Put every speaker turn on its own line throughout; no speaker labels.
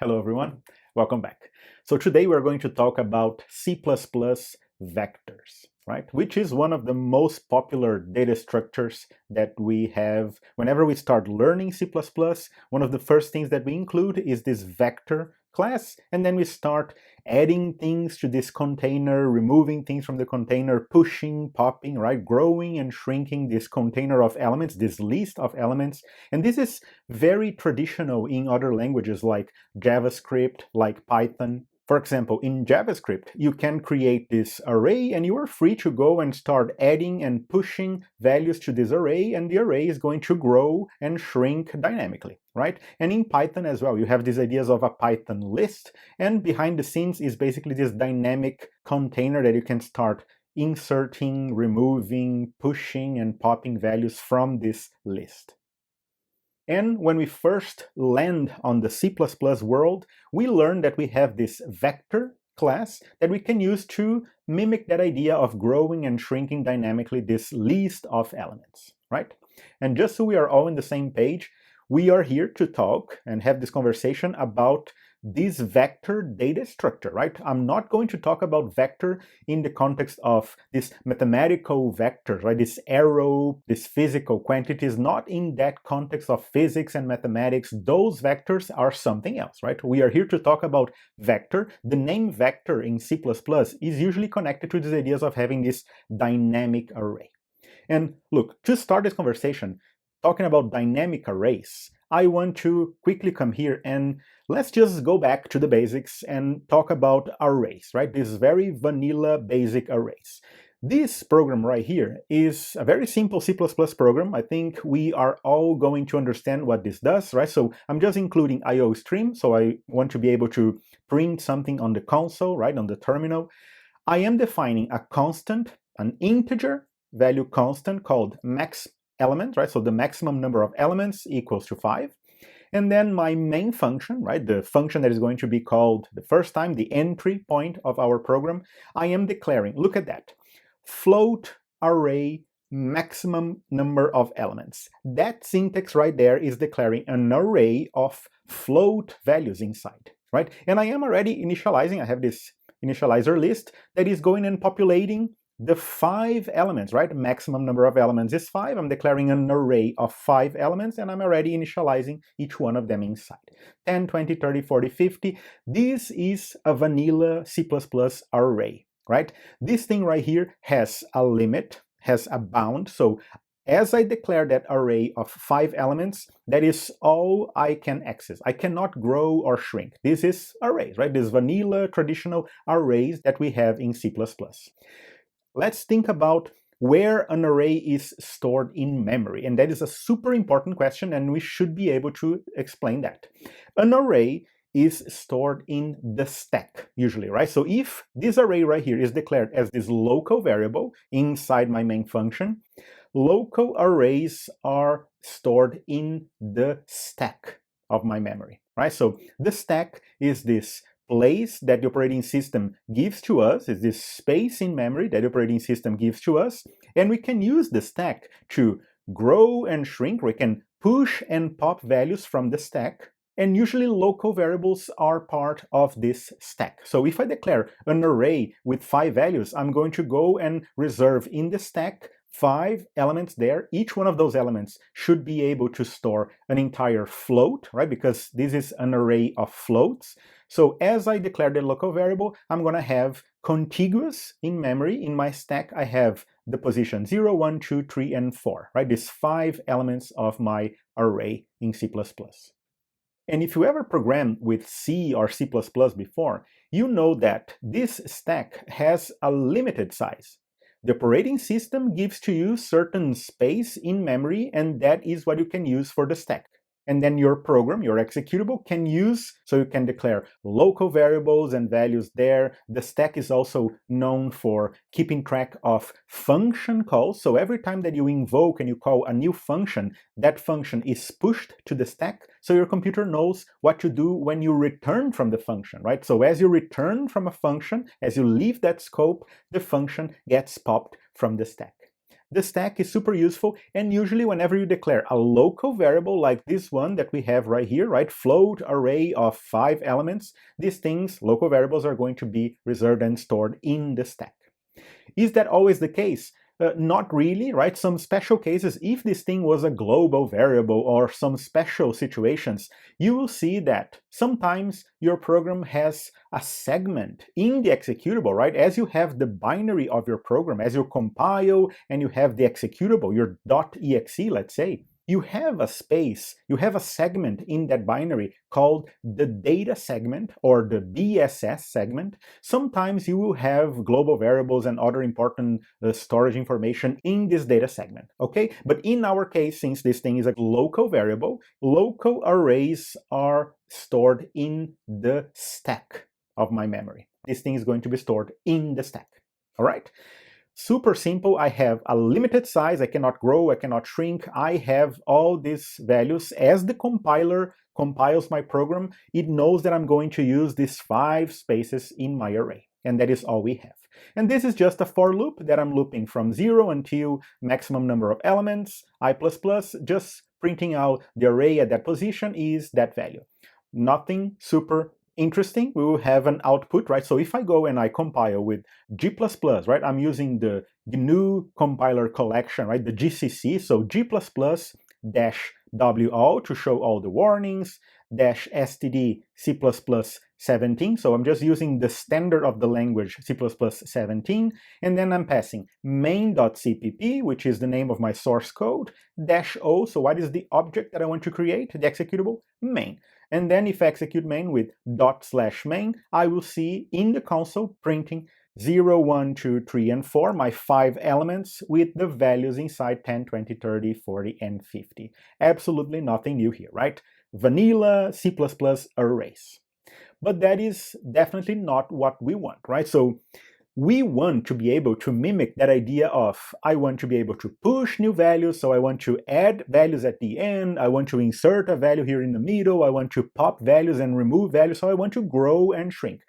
Hello everyone, welcome back. So today we're going to talk about C++ vectors, right? Which is one of the most popular data structures that we have. Whenever we start learning C++, one of the first things that we include is this vector class, and then we start adding things to this container, removing things from the container, pushing, popping, right? Growing and shrinking this container of elements, this list of elements. And this is very traditional in other languages like JavaScript, like Python. For example, in JavaScript, you can create this array and you are free to go and start adding and pushing values to this array, and the array is going to grow and shrink dynamically, right? And in Python as well, you have these ideas of a Python list, and behind the scenes is basically this dynamic container that you can start inserting, removing, pushing, and popping values from this list. And when we first land on the C++ world, we learn that we have this vector class that we can use to mimic that idea of growing and shrinking dynamically this list of elements, right? And just so we are all on the same page, we are here to talk and have this conversation about this vector data structure, right? I'm not going to talk about vector in the context of this mathematical vectors, right? This arrow, this physical quantities, not in that context of physics and mathematics. Those vectors are something else, right? We are here to talk about vector. The name vector in C++ is usually connected to these ideas of having this dynamic array. And look, to start this conversation, talking about dynamic arrays, I want to quickly come here and let's just go back to the basics and talk about arrays, right? These very vanilla basic arrays. This program right here is a very simple C++ program. I think we are all going to understand what this does, right? So I'm just including IO stream, so I want to be able to print something on the console, right, on the terminal. I am defining a constant, an integer value constant called max element, right? So the maximum number of elements equals to 5. And then my main function, right? The function that is going to be called the first time, the entry point of our program, I am declaring, look at that, float array maximum number of elements. That syntax right there is declaring an array of float values inside, right? And I am already initializing, I have this initializer list that is going and populating the 5 elements, right? Maximum number of elements is 5. I'm declaring an array of 5 elements, and I'm already initializing each one of them inside. 10, 20, 30, 40, 50. This is a vanilla C++ array, right? This thing right here has a limit, has a bound. So as I declare that array of 5 elements, that is all I can access. I cannot grow or shrink. This is arrays, right? This vanilla traditional arrays that we have in C++. Let's think about where an array is stored in memory. And that is a super important question, and we should be able to explain that. An array is stored in the stack, usually, right? So if this array right here is declared as this local variable inside my main function, local arrays are stored in the stack of my memory, right? So the stack is this place that the operating system gives to us, is this space in memory that the operating system gives to us, and we can use the stack to grow and shrink. We can push and pop values from the stack, and usually local variables are part of this stack. So if I declare an array with 5 values, I'm going to go and reserve in the stack 5 elements there. Each one of those elements should be able to store an entire float, right? Because this is an array of floats. So as I declare the local variable, I'm going to have contiguous in memory. In my stack, I have the position 0, 1, 2, 3, and 4, right? These 5 elements of my array in C++. And if you ever programmed with C or C++ before, you know that this stack has a limited size. The operating system gives to you certain space in memory, and that is what you can use for the stack. And then your program, your executable, can use, so you can declare local variables and values there. The stack is also known for keeping track of function calls. So every time that you invoke and you call a new function, that function is pushed to the stack, so your computer knows what to do when you return from the function, right? So as you return from a function, as you leave that scope, the function gets popped from the stack. the stack is super useful, and usually whenever you declare a local variable like this one that we have right here, right, float array of 5 elements, these things, local variables, are going to be reserved and stored in the stack. Is that always the case? Not really, right? Some special cases, if this thing was a global variable or some special situations, you will see that sometimes your program has a segment in the executable, right? As you have the binary of your program, as you compile and you have the executable, your .exe, let's say, you have a space, you have a segment in that binary called the data segment or the BSS segment. Sometimes you will have global variables and other important storage information in this data segment, okay? But in our case, since this thing is a local variable, local arrays are stored in the stack of my memory. This thing is going to be stored in the stack, all right? Super simple. I have a limited size. I cannot grow, I cannot shrink. I have all these values. As the compiler compiles my program, it knows that I'm going to use these 5 spaces in my array. And that is all we have. And this is just a for loop that I'm looping from 0 until maximum number of elements, I++, just printing out the array at that position is that value. Nothing super interesting. We will have an output, right? So if I go and I compile with G++, right, I'm using the GNU compiler collection, right, the GCC, so G++ -WALL to show all the warnings, -std C++17, so I'm just using the standard of the language C++17, and then I'm passing main.cpp, which is the name of my source code, -o, so what is the object that I want to create, the executable? Main. And then if I execute main with /main, I will see in the console printing 0, 1, 2, 3, and 4, my 5 elements with the values inside 10, 20, 30, 40, and 50. Absolutely nothing new here, right? Vanilla C++ arrays. But that is definitely not what we want, right? So we want to be able to mimic that idea of, I want to be able to push new values, so I want to add values at the end, I want to insert a value here in the middle, I want to pop values and remove values, so I want to grow and shrink.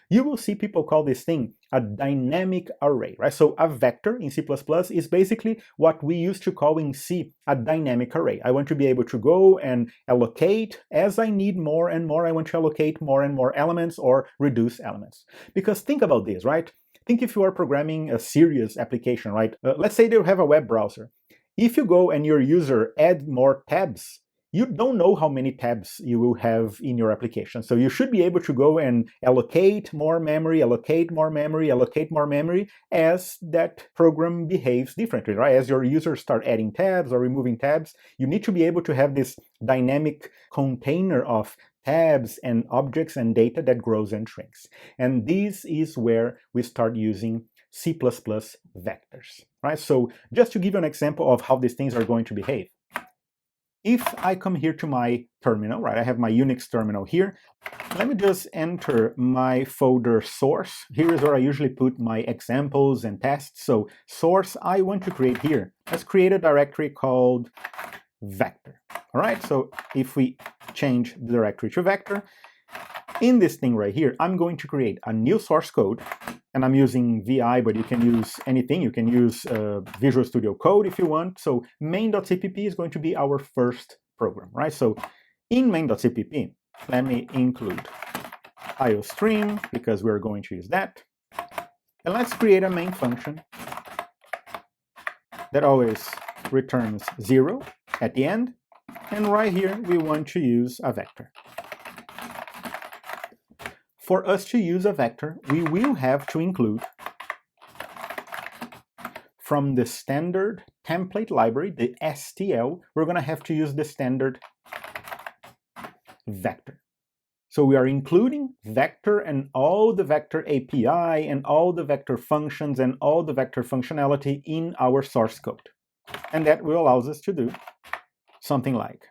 You will see people call this thing a dynamic array, right? So a vector in C++ is basically what we used to call in C a dynamic array. I want to be able to go and allocate as I need more and more. I want to allocate more and more elements or reduce elements. Because think about this, right? Think if you are programming a serious application, right? Let's say you have a web browser. If you go and your user add more tabs, you don't know how many tabs you will have in your application. So you should be able to go and allocate more memory, allocate more memory, allocate more memory as that program behaves differently, right? As your users start adding tabs or removing tabs, you need to be able to have this dynamic container of tabs and objects and data that grows and shrinks. And this is where we start using C++ vectors, right? So just to give you an example of how these things are going to behave. If I come here to my terminal, right, I have my Unix terminal here. Let me just enter my folder source. Here is where I usually put my examples and tests. So source, I want to create here. Let's create a directory called vector. All right, so if we change the directory to vector, in this thing right here, I'm going to create a new source code, and I'm using VI, but you can use anything. You can use Visual Studio Code if you want. So main.cpp is going to be our first program, right? So in main.cpp, let me include iostream because we're going to use that. And let's create a main function that always returns 0 at the end. And right here, we want to use a vector. For us to use a vector, we will have to include from the standard template library, the STL, we're going to have to use the standard vector. So we are including vector and all the vector API and all the vector functions and all the vector functionality in our source code. And that will allow us to do something like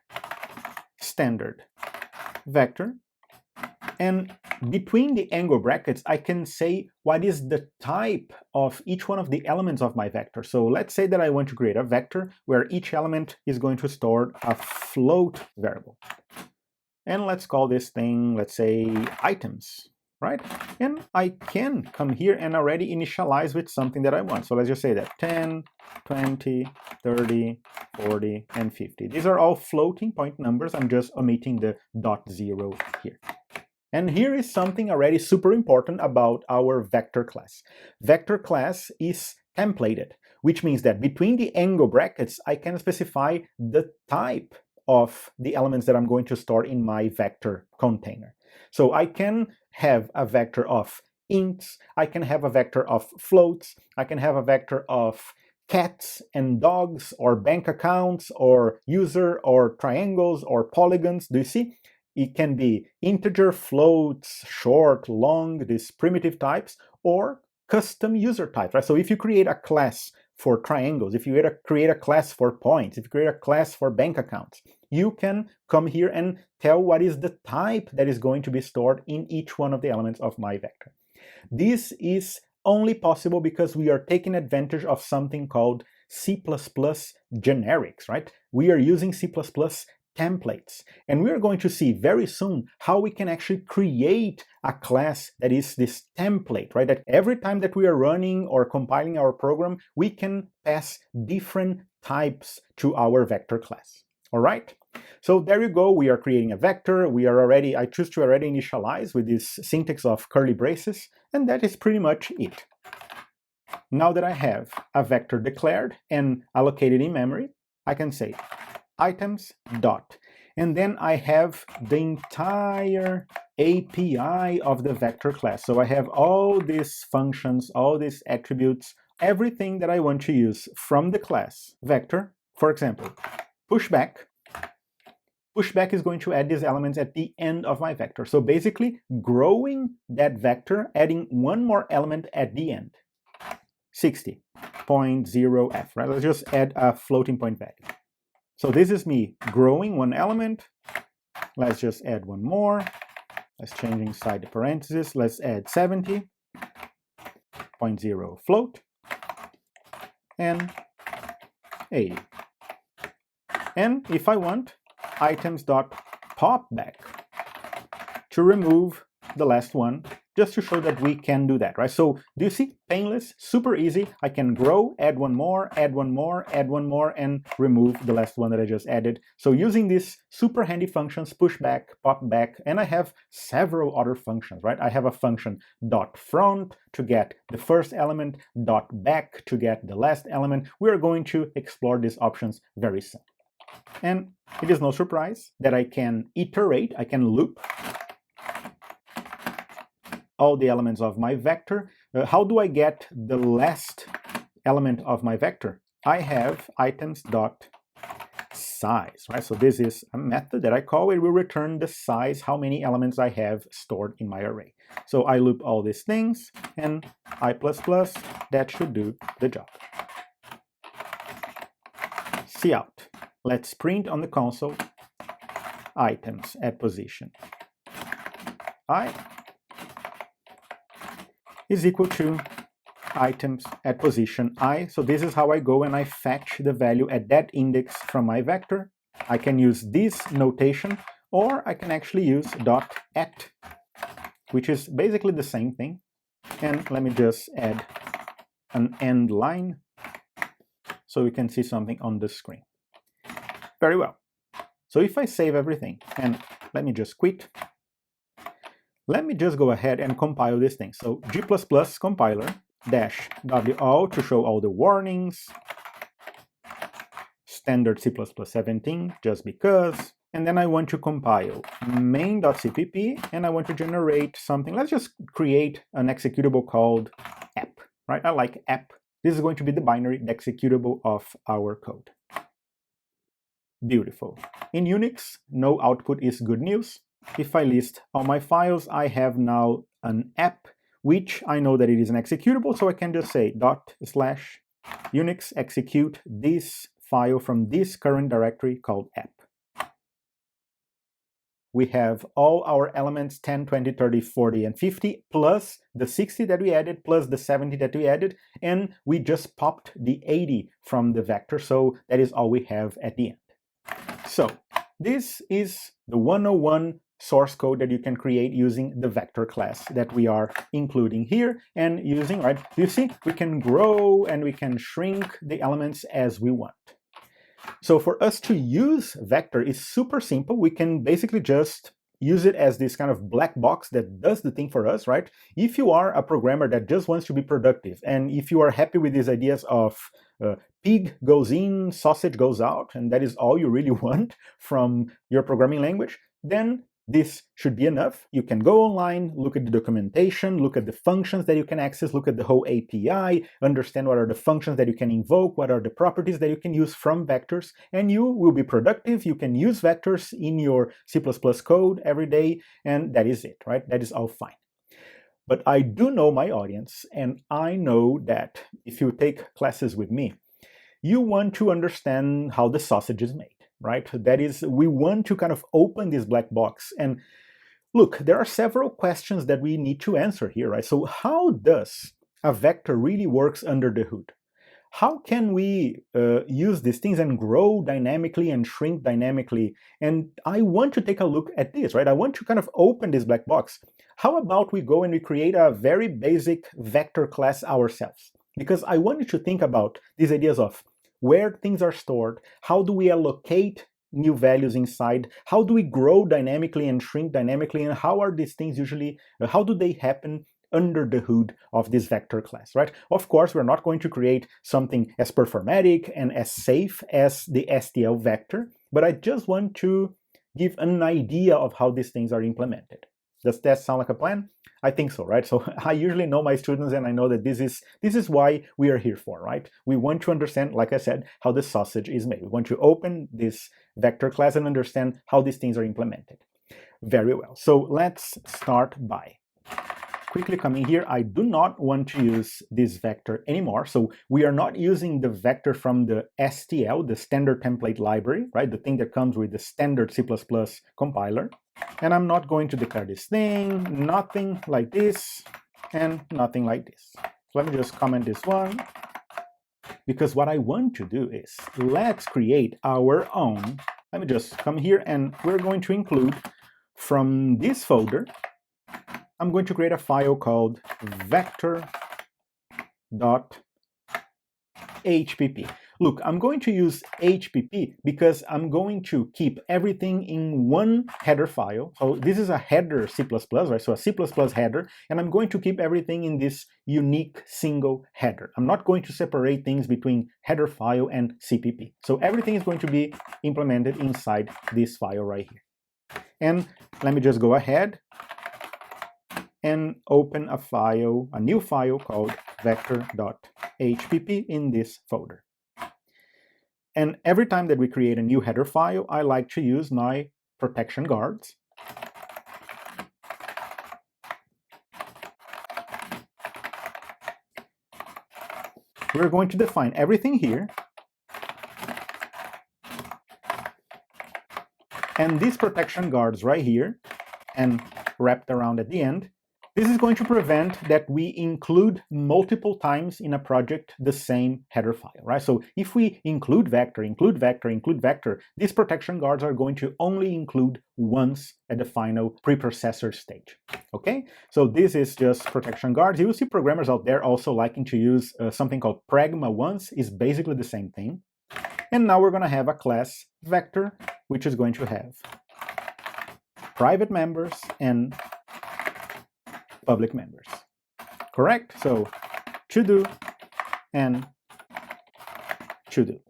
standard vector, and between the angle brackets, I can say what is the type of each one of the elements of my vector. So let's say that I want to create a vector where each element is going to store a float variable. And let's call this thing, let's say, items. right? And I can come here and already initialize with something that I want. So let's just say that 10, 20, 30, 40, and 50. These are all floating point numbers. I'm just omitting the .0 here. And here is something already super important about our vector class. Vector class is templated, which means that between the angle brackets, I can specify the type of the elements that I'm going to store in my vector container. So I can have a vector of ints, I can have a vector of floats, I can have a vector of cats and dogs, or bank accounts, or user, or triangles, or polygons. Do you see? It can be integer, floats, short, long, these primitive types, or custom user types, right? So if you create a class for triangles, if you create a class for points, if you create a class for bank accounts, you can come here and tell what is the type that is going to be stored in each one of the elements of my vector. This is only possible because we are taking advantage of something called C++ generics, right? We are using C++ templates. And we are going to see very soon how we can actually create a class that is this template, right? That every time that we are running or compiling our program, we can pass different types to our vector class. All right? So there you go. We are creating a vector. I choose to already initialize with this syntax of curly braces, and that is pretty much it. Now that I have a vector declared and allocated in memory, I can say items dot, and then I have the entire API of the vector class. So I have all these functions, all these attributes, everything that I want to use from the class vector. For example, PushBack. PushBack is going to add these elements at the end of my vector. So basically growing that vector, adding one more element at the end. 60.0f, right? Let's just add a floating point value. So this is me growing one element. Let's just add one more. Let's change inside the parentheses. Let's add 70.0 float and 80. And if I want, items.PopBack to remove the last one, just to show that we can do that, right? So do you see? Painless, super easy. I can grow, add one more, add one more, add one more, and remove the last one that I just added. So using these super handy functions, pushback, popback, and I have several other functions, right? I have a function .front to get the first element, .back to get the last element. We're going to explore these options very soon. And it is no surprise that I can iterate, I can loop all the elements of my vector. How do I get the last element of my vector? I have items.size, right? So this is a method that I call. It will return the size, how many elements I have stored in my array. So I loop all these things, and I++, that should do the job. Cout. Let's print on the console items at position I is equal to items at position I. So this is how I go and I fetch the value at that index from my vector. I can use this notation, or I can actually use .at, which is basically the same thing. And let me just add an end line so we can see something on the screen. Very well. So if I save everything, and let me just quit, let me just go ahead and compile this thing. So G++ compiler -w_all to show all the warnings, standard C++17 just because, and then I want to compile main.cpp, and I want to generate something. Let's just create an executable called app, right? I like app. This is going to be the binary, the executable of our code. Beautiful. In Unix, no output is good news. If I list all my files, I have now an app, which I know that it is an executable, so I can just say /Unix execute this file from this current directory called app. We have all our elements 10, 20, 30, 40, and 50, plus the 60 that we added, plus the 70 that we added, and we just popped the 80 from the vector, so that is all we have at the end. So this is the 101 source code that you can create using the vector class that we are including here and using, right? You see, we can grow and we can shrink the elements as we want. So for us to use vector is super simple. We can basically just use it as this kind of black box that does the thing for us, right? If you are a programmer that just wants to be productive, and if you are happy with these ideas of pig goes in, sausage goes out, and that is all you really want from your programming language, then this should be enough. You can go online, look at the documentation, look at the functions that you can access, look at the whole API, understand what are the functions that you can invoke, what are the properties that you can use from vectors, and you will be productive. You can use vectors in your C++ code every day, and that is it, right? That is all fine. But I do know my audience, and I know that if you take classes with me, you want to understand how the sausage is made, right? That is, we want to kind of open this black box. And look, there are several questions that we need to answer here, right? So how does a vector really works under the hood? How can we use these things and grow dynamically and shrink dynamically? And I want to take a look at this, right? I want to kind of open this black box. How about we go and we create a very basic vector class ourselves? Because I want you to think about these ideas of where things are stored, how do we allocate new values inside, how do we grow dynamically and shrink dynamically, and how are these things usually, how do they happen under the hood of this vector class, right? Of course, we're not going to create something as performatic and as safe as the STL vector, but I just want to give an idea of how these things are implemented. Does that sound like a plan? I think so, right? So I usually know my students, and I know that this is why we are here for, right? We want to understand, like I said, how the sausage is made. We want to open this vector class and understand how these things are implemented. Very well. So let's start by quickly coming here. I do not want to use this vector anymore. So we are not using the vector from the STL, the standard template library, right? The thing that comes with the standard C++ compiler. And I'm not going to declare this thing, nothing like this, and nothing like this. So let me just comment this one, because what I want to do is, let's create our own. Let me just come here, and we're going to include from this folder, I'm going to create a file called vector.hpp. Look, I'm going to use HPP because I'm going to keep everything in one header file. So this is a header C++, right? So a C++ header, and I'm going to keep everything in this unique single header. I'm not going to separate things between header file and CPP. So everything is going to be implemented inside this file right here. And let me just go ahead and open a file, a new file called vector.hpp in this folder. And every time that we create a new header file, I like to use my protection guards. We're going to define everything here. And these protection guards right here, and wrapped around at the end, this is going to prevent that we include multiple times in a project the same header file, right? So if we include vector, these protection guards are going to only include once at the final preprocessor stage, okay? So this is just protection guards. You will see programmers out there also liking to use something called pragma once, is basically the same thing. And now we're going to have a class vector, which is going to have private members and public members, correct? So to do and to do.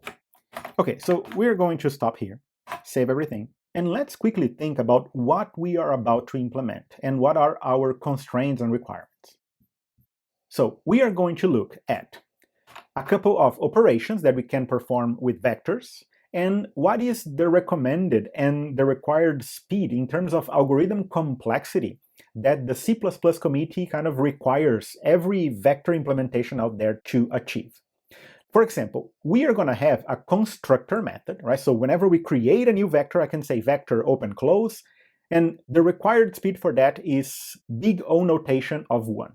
Okay, so we're going to stop here, save everything, and let's quickly think about what we are about to implement and what are our constraints and requirements. So we are going to look at a couple of operations that we can perform with vectors, and what is the recommended and the required speed in terms of algorithm complexity that the C++ committee kind of requires every vector implementation out there to achieve. For example, we are going to have a constructor method, right? So whenever we create a new vector, I can say vector open close, and the required speed for that is big O notation of 1.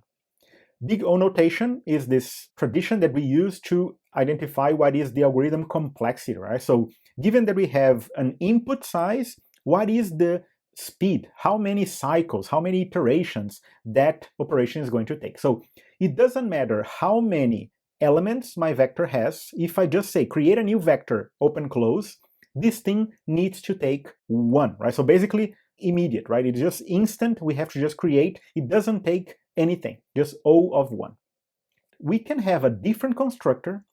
Big O notation is this tradition that we use to identify what is the algorithm complexity, right? So given that we have an input size, what is the speed, how many cycles, how many iterations that operation is going to take. So it doesn't matter how many elements my vector has. If I just say create a new vector, open, close, this thing needs to take 1, right? So basically immediate, right? It's just instant. We have to just create. It doesn't take anything, just O of 1. We can have a different constructor.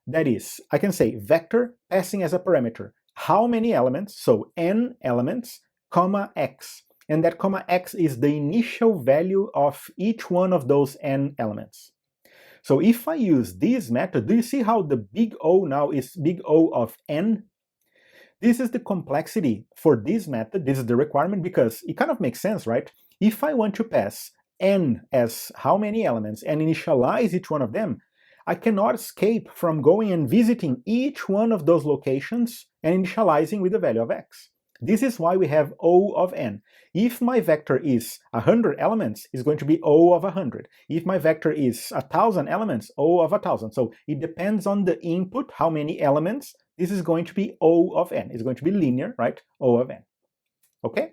That is, I can say vector passing as a parameter how many elements, so n elements, comma x. And that comma x is the initial value of each one of those n elements. So if I use this method, do you see how the big O now is big O of n? This is the complexity for this method. This is the requirement because it kind of makes sense, right? If I want to pass n as how many elements and initialize each one of them, I cannot escape from going and visiting each one of those locations and initializing with the value of x. This is why we have O of n. If my vector is 100 elements, it's going to be O of 100. If my vector is 1,000 elements, O of 1,000. So it depends on the input, how many elements. This is going to be O of n. It's going to be linear, right? O of n. Okay?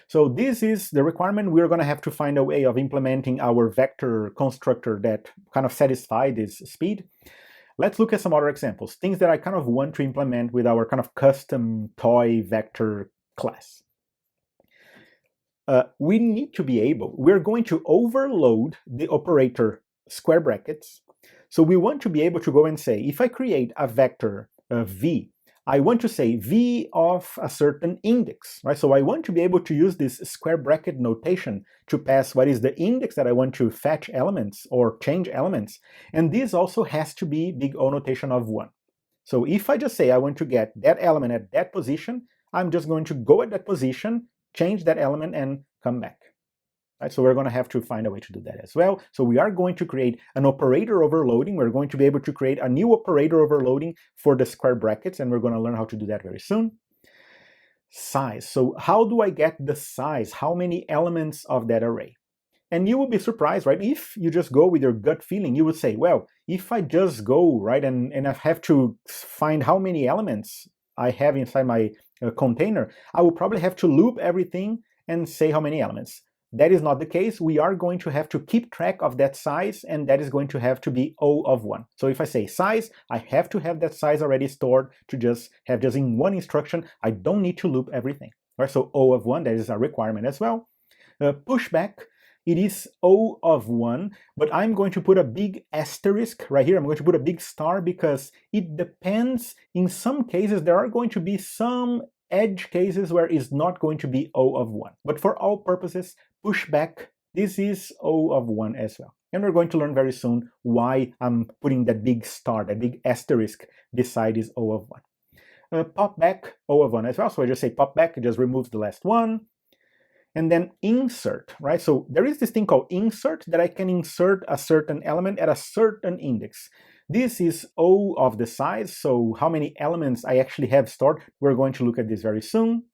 So this is the requirement. We're going to have to find a way of implementing our vector constructor that kind of satisfy this speed. Let's look at some other examples, things that I kind of want to implement with our kind of custom toy vector class. We need to be able, we're going to overload the operator square brackets. So we want to be able to go and say, if I create a vector v, I want to say v of a certain index, right? So I want to be able to use this square bracket notation to pass what is the index that I want to fetch elements or change elements. And this also has to be big O notation of 1. So if I just say I want to get that element at that position, I'm just going to go at that position, change that element, and come back. Right, so we're going to have to find a way to do that as well. So we are going to create an operator overloading. We're going to be able to create a new operator overloading for the square brackets, and we're going to learn how to do that very soon. Size. So how do I get the size? How many elements of that array? And you will be surprised, right? If you just go with your gut feeling, you would say, well, if I just go, right, and I have to find how many elements I have inside my container, I will probably have to loop everything and say how many elements. That is not the case. We are going to have to keep track of that size, and that is going to have to be O of 1. So if I say size, I have to have that size already stored to just have just in one instruction. I don't need to loop everything. Right? So O of 1, that is a requirement as well. Pushback, it is O of 1, but I'm going to put a big asterisk right here. I'm going to put a big star because it depends. In some cases, there are going to be some edge cases where it's not going to be O of 1. But for all purposes, pushback, this is O of 1 as well. And we're going to learn very soon why I'm putting that big star, that big asterisk beside this O of 1. PopBack, O of 1 as well. So I just say PopBack, it just removes the last one. And then insert, right? So there is this thing called insert that I can insert a certain element at a certain index. This is O of the size, so how many elements I actually have stored. We're going to look at this very soon.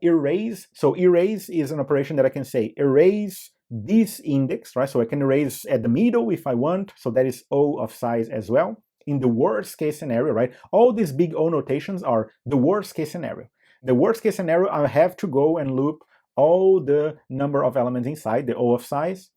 Erase, so erase is an operation that I can say erase this index, right? So I can erase at the middle if I want, so that is O of size as well. In the worst case scenario, right? All these big O notations are the worst case scenario. The worst case scenario, I have to go and loop all the number of elements inside the O of size.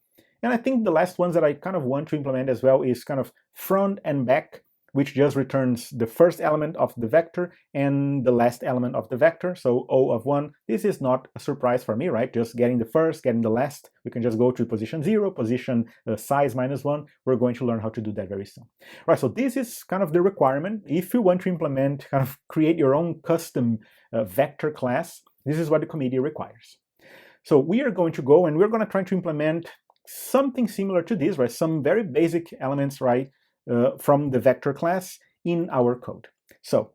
And I think the last ones that I kind of want to implement as well is kind of front and back, which just returns the first element of the vector and the last element of the vector. So O of 1, this is not a surprise for me, right? Just getting the first, getting the last. We can just go to position 0, position size -1. We're going to learn how to do that very soon. Right, so this is kind of the requirement. If you want to implement, kind of create your own custom vector class, this is what the committee requires. So we are going to go and we're going to try to implement something similar to this, right? Some very basic elements, right, from the vector class in our code. So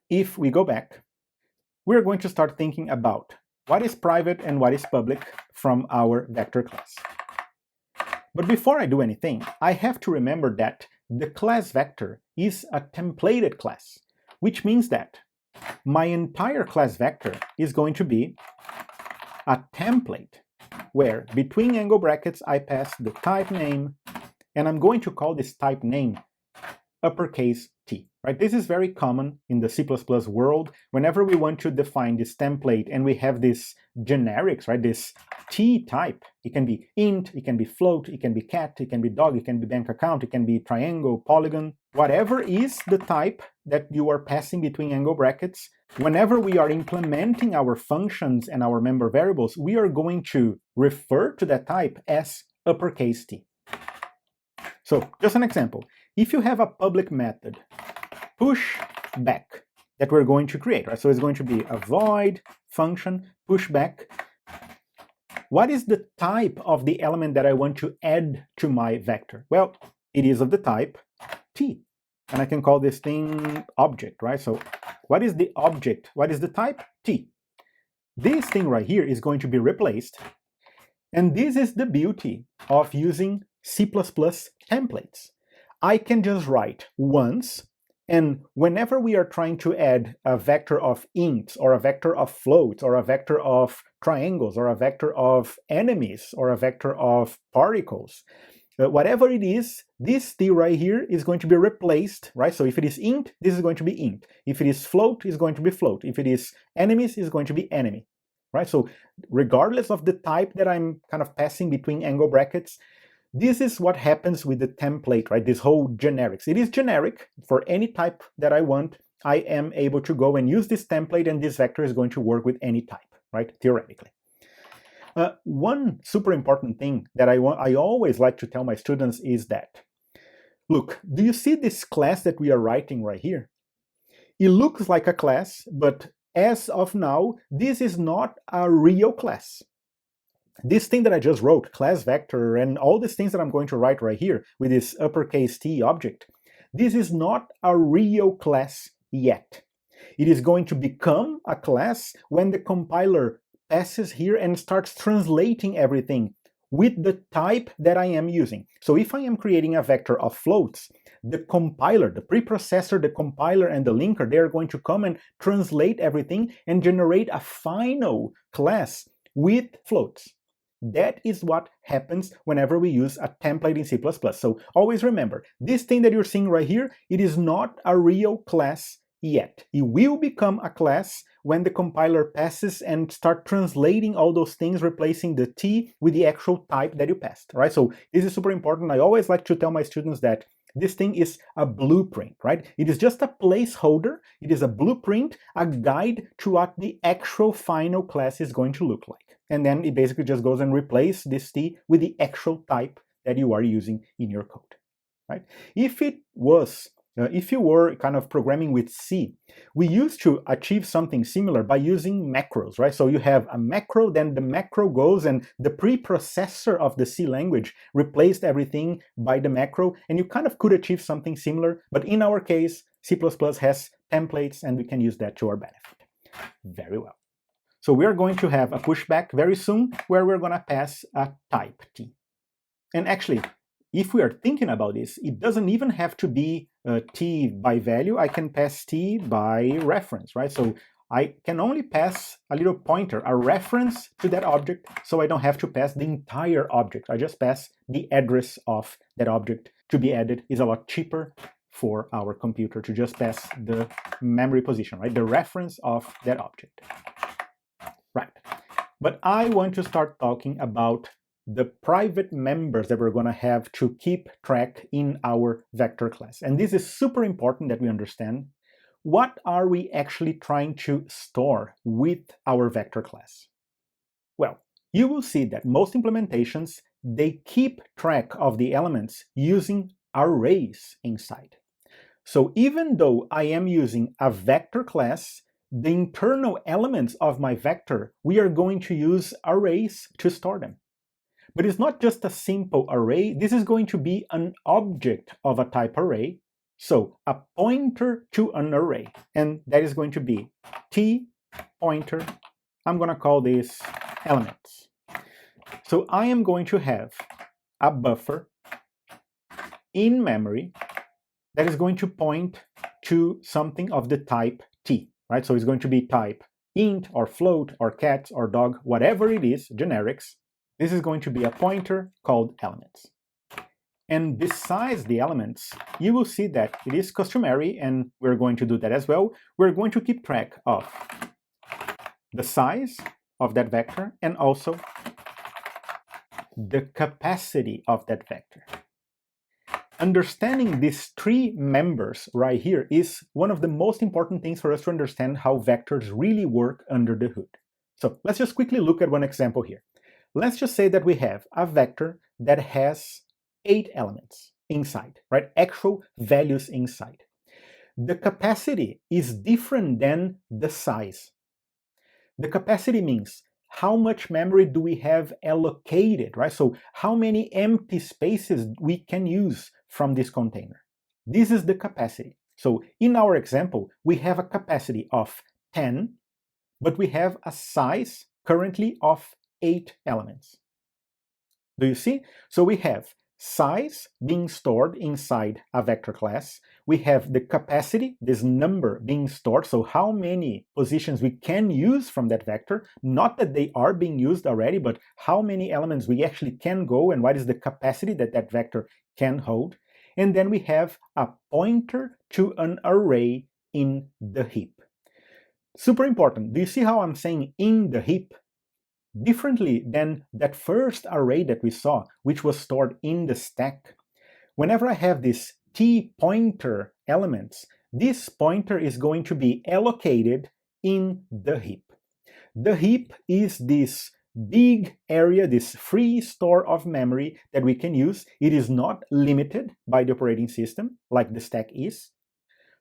if we go back, we're going to start thinking about what is private and what is public from our vector class. But before I do anything, I have to remember that the class vector is a templated class, which means that my entire class vector is going to be a template where between angle brackets I pass the type name, and I'm going to call this type name uppercase t, right? This is very common in the C++ world. Whenever we want to define this template and we have this generics, right? This t type, it can be int, it can be float, it can be cat, it can be dog, it can be bank account, it can be triangle, polygon, whatever is the type that you are passing between angle brackets. Whenever we are implementing our functions and our member variables, we are going to refer to that type as uppercase T. So just an example, if you have a public method, PushBack, that we're going to create, right? So it's going to be a void function, PushBack. What is the type of the element that I want to add to my vector? Well, it is of the type T. And I can call this thing object, right? So what is the object? What is the type? T. This thing right here is going to be replaced. And this is the beauty of using C++ templates. I can just write once, and whenever we are trying to add a vector of ints, or a vector of floats, or a vector of triangles, or a vector of enemies, or a vector of particles, whatever it is, this t right here is going to be replaced, right? So if it is int, this is going to be int. If it is float, it's going to be float. If it is enemies, it's going to be enemy, right? So regardless of the type that I'm kind of passing between angle brackets, this is what happens with the template, right? This whole generics. It is generic for any type that I want. I am able to go and use this template, and this vector is going to work with any type, right? Theoretically. One super important thing that I always like to tell my students is that, look, do you see this class that we are writing right here? It looks like a class, but as of now, this is not a real class. This thing that I just wrote, class vector, and all these things that I'm going to write right here with this uppercase T object, this is not a real class yet. It is going to become a class when the compiler passes here and starts translating everything with the type that I am using. So if I am creating a vector of floats, the compiler, the preprocessor, the compiler, and the linker, they are going to come and translate everything and generate a final class with floats. That is what happens whenever we use a template in C++. So always remember, this thing that you're seeing right here, it is not a real class yet. It will become a class when the compiler passes and start translating all those things, replacing the T with the actual type that you passed, right? So this is super important. I always like to tell my students that this thing is a blueprint, right? It is just a placeholder. It is a blueprint, a guide to what the actual final class is going to look like. And then it basically just goes and replaces this T with the actual type that you are using in your code, right? If you were kind of programming with C, we used to achieve something similar by using macros, right? So you have a macro, then the macro goes and the preprocessor of the C language replaced everything by the macro, and you kind of could achieve something similar, but in our case, C++ has templates and we can use that to our benefit. Very well. So we're going to have a pushback very soon where we're going to pass a type T. And actually, if we are thinking about this, it doesn't even have to be T by value. I can pass T by reference, right? So I can only pass a little pointer, a reference to that object, so I don't have to pass the entire object. I just pass the address of that object to be added. Is a lot cheaper for our computer to just pass the memory position, right? The reference of that object. Right. But I want to start talking about the private members that we're going to have to keep track in our vector class. And this is super important that we understand. What are we actually trying to store with our vector class? Well, you will see that most implementations, they keep track of the elements using arrays inside. So even though I am using a vector class, the internal elements of my vector, we are going to use arrays to store them. But it's not just a simple array. This is going to be an object of a type array. So a pointer to an array. And that is going to be T pointer. I'm going to call this elements. So I am going to have a buffer in memory that is going to point to something of the type T. Right? So it's going to be type int or float or cat or dog, whatever it is, generics. This is going to be a pointer called elements. And besides the elements, you will see that it is customary, and we're going to do that as well. We're going to keep track of the size of that vector and also the capacity of that vector. Understanding these three members right here is one of the most important things for us to understand how vectors really work under the hood. So let's just quickly look at one example here. Let's just say that we have a vector that has 8 elements inside, right? Actual values inside. The capacity is different than the size. The capacity means how much memory do we have allocated, right? So how many empty spaces we can use from this container. This is the capacity. So in our example, we have a capacity of 10, but we have a size currently of 8 elements. Do you see? So we have size being stored inside a vector class. We have the capacity, this number being stored, so how many positions we can use from that vector, not that they are being used already, but how many elements we actually can go and what is the capacity that that vector can hold. And then we have a pointer to an array in the heap. Super important. Do you see how I'm saying in the heap? Differently than that first array that we saw, which was stored in the stack. Whenever I have this t-pointer elements, this pointer is going to be allocated in the heap. The heap is this big area, this free store of memory that we can use. It is not limited by the operating system like the stack is.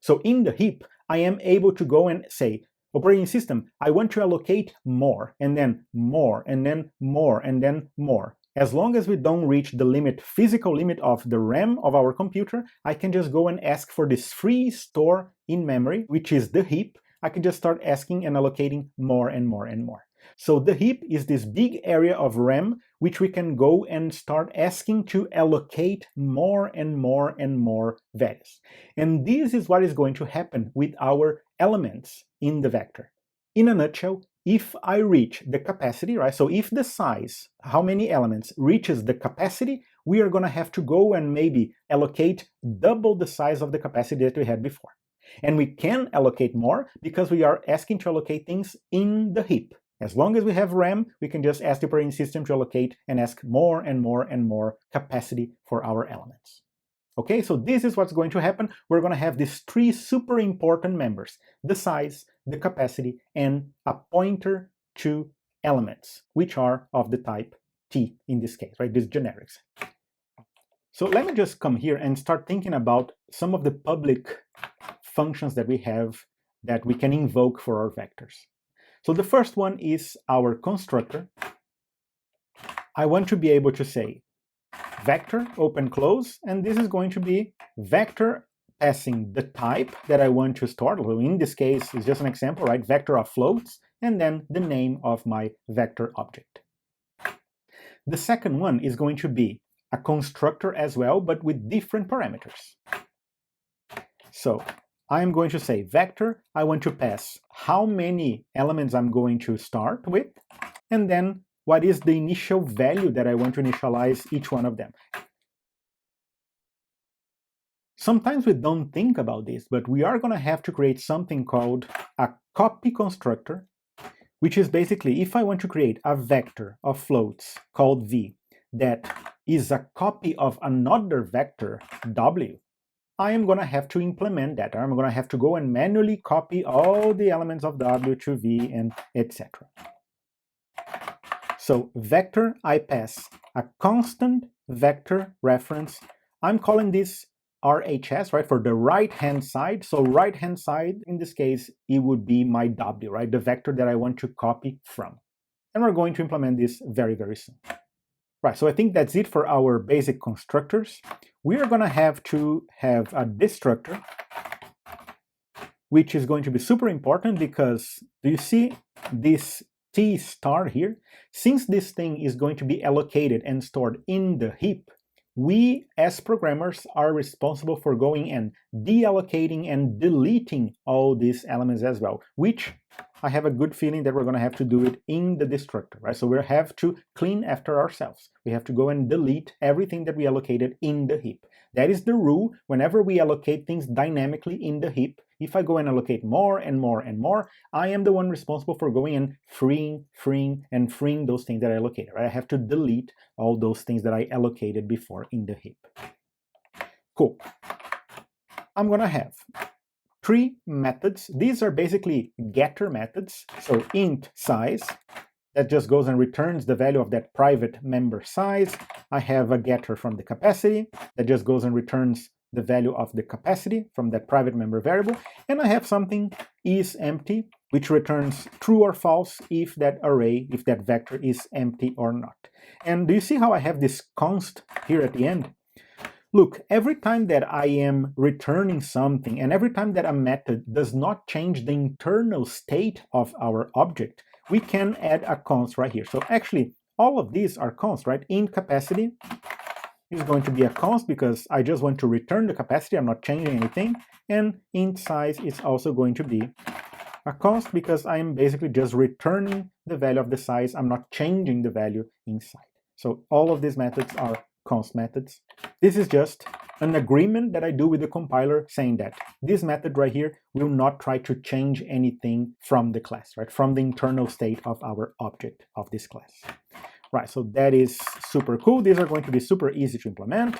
So in the heap, I am able to go and say, operating system, I want to allocate more, and then more, and then more, and then more. As long as we don't reach the limit, physical limit of the RAM of our computer, I can just go and ask for this free store in memory, which is the heap. I can just start asking and allocating more and more and more. So the heap is this big area of RAM which we can go and start asking to allocate more and more and more values. And this is what is going to happen with our elements in the vector. In a nutshell, if I reach the capacity, right? So if the size, how many elements, reaches the capacity, we are going to have to go and maybe allocate double the size of the capacity that we had before. And we can allocate more because we are asking to allocate things in the heap. As long as we have RAM, we can just ask the operating system to allocate and ask more and more and more capacity for our elements. Okay, so this is what's going to happen. We're going to have these three super important members: the size, the capacity, and a pointer to elements, which are of the type T in this case, right? These generics. So let me just come here and start thinking about some of the public functions that we have that we can invoke for our vectors. So the first one is our constructor. I want to be able to say vector, open, close, and this is going to be vector passing the type that I want to store. So in this case, it's just an example, right? Vector of floats, and then the name of my vector object. The second one is going to be a constructor as well, but with different parameters. So I'm going to say vector, I want to pass how many elements I'm going to start with, and then what is the initial value that I want to initialize each one of them. Sometimes we don't think about this, but we are going to have to create something called a copy constructor, which is basically if I want to create a vector of floats called v that is a copy of another vector w, I am going to have to implement that. I'm going to have to go and manually copy all the elements of w to v and etc. So vector, I pass a constant vector reference. I'm calling this RHS, right, for the right-hand side. So right-hand side, in this case, it would be my w, right, the vector that I want to copy from. And we're going to implement this very, very soon. Right, so I think that's it for our basic constructors. We are going to have a destructor, which is going to be super important because, do you see this T star here? Since this thing is going to be allocated and stored in the heap, we as programmers are responsible for going and deallocating and deleting all these elements as well, which I have a good feeling that we're going to have to do it in the destructor, right? So we have to clean after ourselves. We have to go and delete everything that we allocated in the heap. That is the rule. Whenever we allocate things dynamically in the heap, if I go and allocate more and more and more, I am the one responsible for going and freeing those things that I allocated, right? I have to delete all those things that I allocated before in the heap. Cool. I'm going to have 3 methods. These are basically getter methods. So int size, that just goes and returns the value of that private member size. I have a getter from the capacity that just goes and returns the value of the capacity from that private member variable. And I have something isEmpty, which returns true or false if that array, if that vector is empty or not. And do you see how I have this const here at the end? Look, every time that I am returning something and every time that a method does not change the internal state of our object, we can add a const right here. So actually, all of these are const, right? Int capacity is going to be a const because I just want to return the capacity. I'm not changing anything. And int size is also going to be a const because I am basically just returning the value of the size. I'm not changing the value inside. So all of these methods are const methods. This is just an agreement that I do with the compiler saying that this method right here will not try to change anything from the class, right? From the internal state of our object of this class. Right, so that is super cool. These are going to be super easy to implement.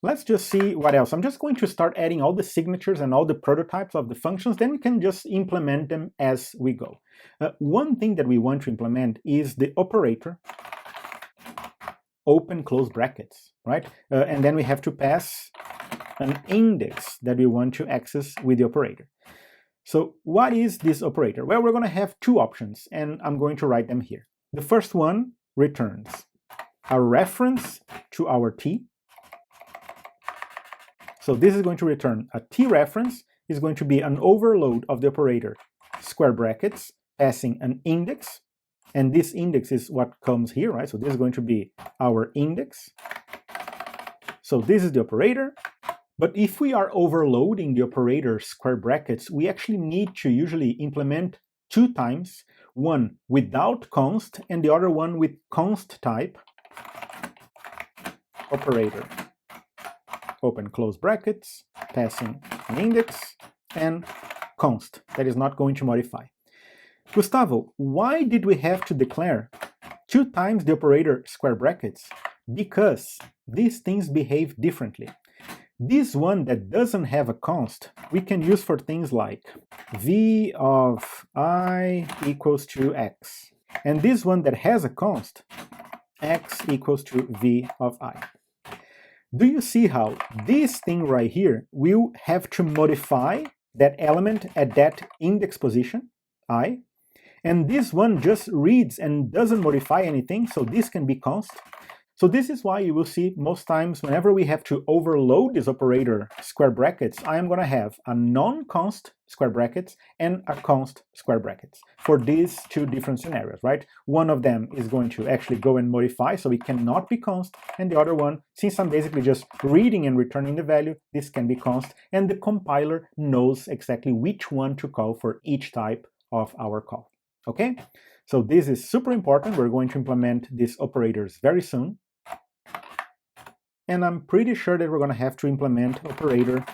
Let's just see what else. I'm just going to start adding all the signatures and all the prototypes of the functions, then we can just implement them as we go. One thing that we want to implement is the operator open close brackets, right? And then we have to pass an index that we want to access with the operator. So what is this operator? Well, we're going to have 2 options, and I'm going to write them here. The first one returns a reference to our t. So this is going to return a t reference, is going to be an overload of the operator square brackets, passing an index. And this index is what comes here, right? So this is going to be our index. So this is the operator. But if we are overloading the operator square brackets, we actually need to usually implement 2 times, one without const and the other one with const type operator. Open close brackets, passing an index, and const. That is not going to modify. Gustavo, why did we have to declare 2 times the operator square brackets? Because these things behave differently. This one that doesn't have a const, we can use for things like v of I equals to x. And this one that has a const, x equals to v of I. Do you see how this thing right here will have to modify that element at that index position, I? And this one just reads and doesn't modify anything, so this can be const. So this is why you will see most times whenever we have to overload this operator square brackets, I am going to have a non-const square brackets and a const square brackets for these 2 different scenarios, right? One of them is going to actually go and modify, so it cannot be const, and the other one, since I'm basically just reading and returning the value, this can be const, and the compiler knows exactly which one to call for each type of our call. Okay, so this is super important. We're going to implement these operators very soon. And I'm pretty sure that we're going to have to implement operator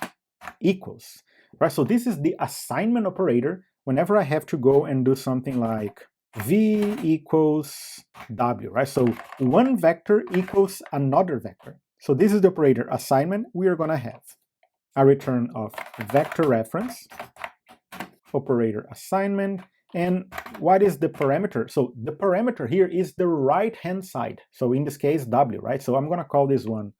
equals, right? So this is the assignment operator whenever I have to go and do something like v equals w, right? So one vector equals another vector. So this is the operator assignment. We are going to have a return of vector reference, operator assignment. And what is the parameter? So the parameter here is the right-hand side. So in this case, w, right? So I'm going to call this one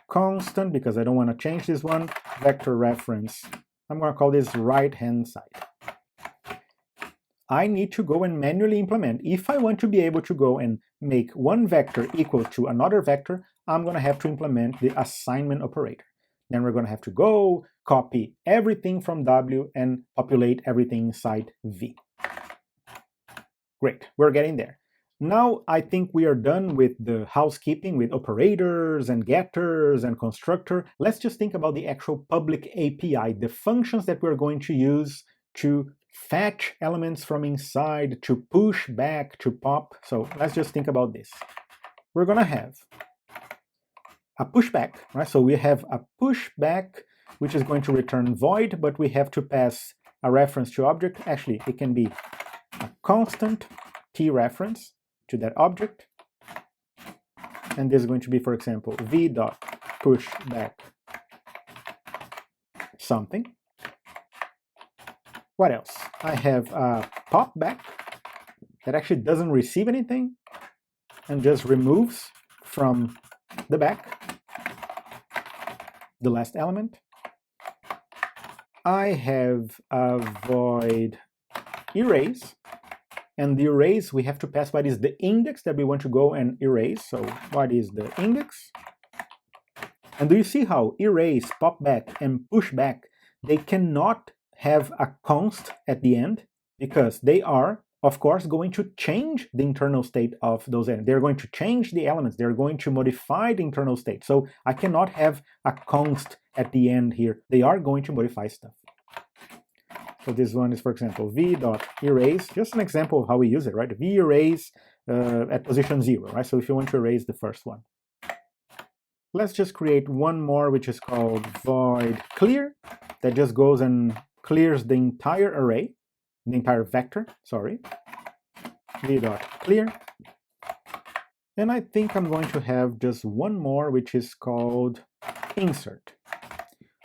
constant because I don't want to change this one. Vector reference. I'm going to call this right-hand side. I need to go and manually implement. If I want to be able to go and make one vector equal to another vector, I'm going to have to implement the assignment operator. Then we're going to have to go copy everything from w and populate everything inside v. Great, we're getting there. Now I think we are done with the housekeeping with operators and getters and constructor. Let's just think about the actual public API, the functions that we're going to use to fetch elements from inside, to push back, to pop. So let's just think about this. We're going to have a pushback, right? So we have a pushback, which is going to return void, but we have to pass a reference to object. Actually, it can be a constant t reference to that object. And this is going to be, for example, v.pushback something. What else? I have a PopBack that actually doesn't receive anything and just removes from the back the last element. I have a void erase, and the erase we have to pass what is the index that we want to go and erase. So what is the index? And do you see how erase, popback, and pushback, they cannot have a const at the end, because they are, of course, going to change the internal state of those elements. They're going to change the elements. They're going to modify the internal state. So I cannot have a const at the end here. They are going to modify stuff. So this one is, for example, v.erase, just an example of how we use it, right? v-erase at position 0, right? So if you want to erase the first one. Let's just create one more, which is called void clear, that just goes and clears the entire array, the entire vector, sorry, v.clear. And I think I'm going to have just one more, which is called insert,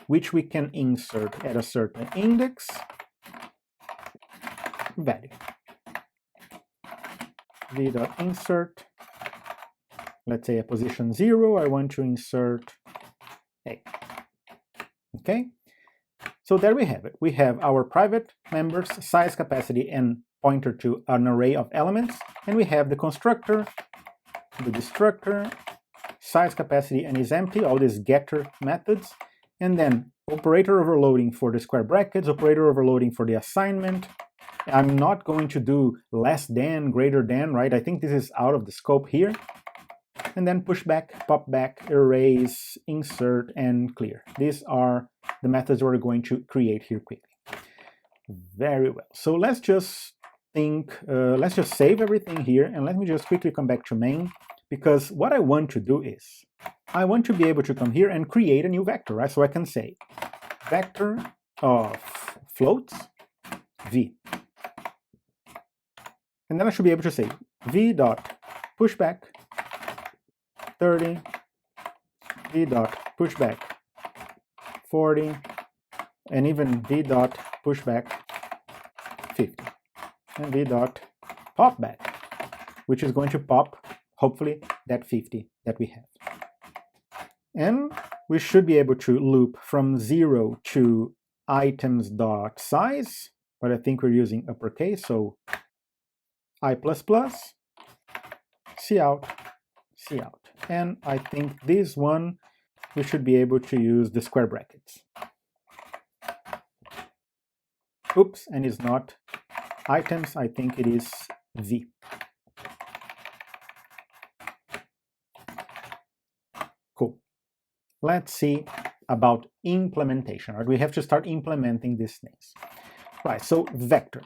which we can insert at a certain index value. v.insert, let's say at position 0, I want to insert a. Okay? So there we have it. We have our private members, size, capacity, and pointer to an array of elements, and we have the constructor, the destructor, size, capacity, and is empty, all these getter methods, and then operator overloading for the square brackets, operator overloading for the assignment. I'm not going to do less than, greater than, right? I think this is out of the scope here. And then pushback, popback, erase, insert, and clear. These are the methods we're going to create here quickly. Very well. So let's just think, let's just save everything here, and let me just quickly come back to main, because what I want to do is, I want to be able to come here and create a new vector, right? So I can say vector of floats, v. And then I should be able to say v.pushback 30, v.pushback 40, and even v.pushback 50, and v.popback, which is going to pop, hopefully, that 50 that we have. And we should be able to loop from 0 to items.size, but I think we're using uppercase, so I++, cout, cout. And I think this one, we should be able to use the square brackets. Oops, and it's not items, I think it is v. Cool. Let's see about implementation. Right? We have to start implementing these things. Right, so vector.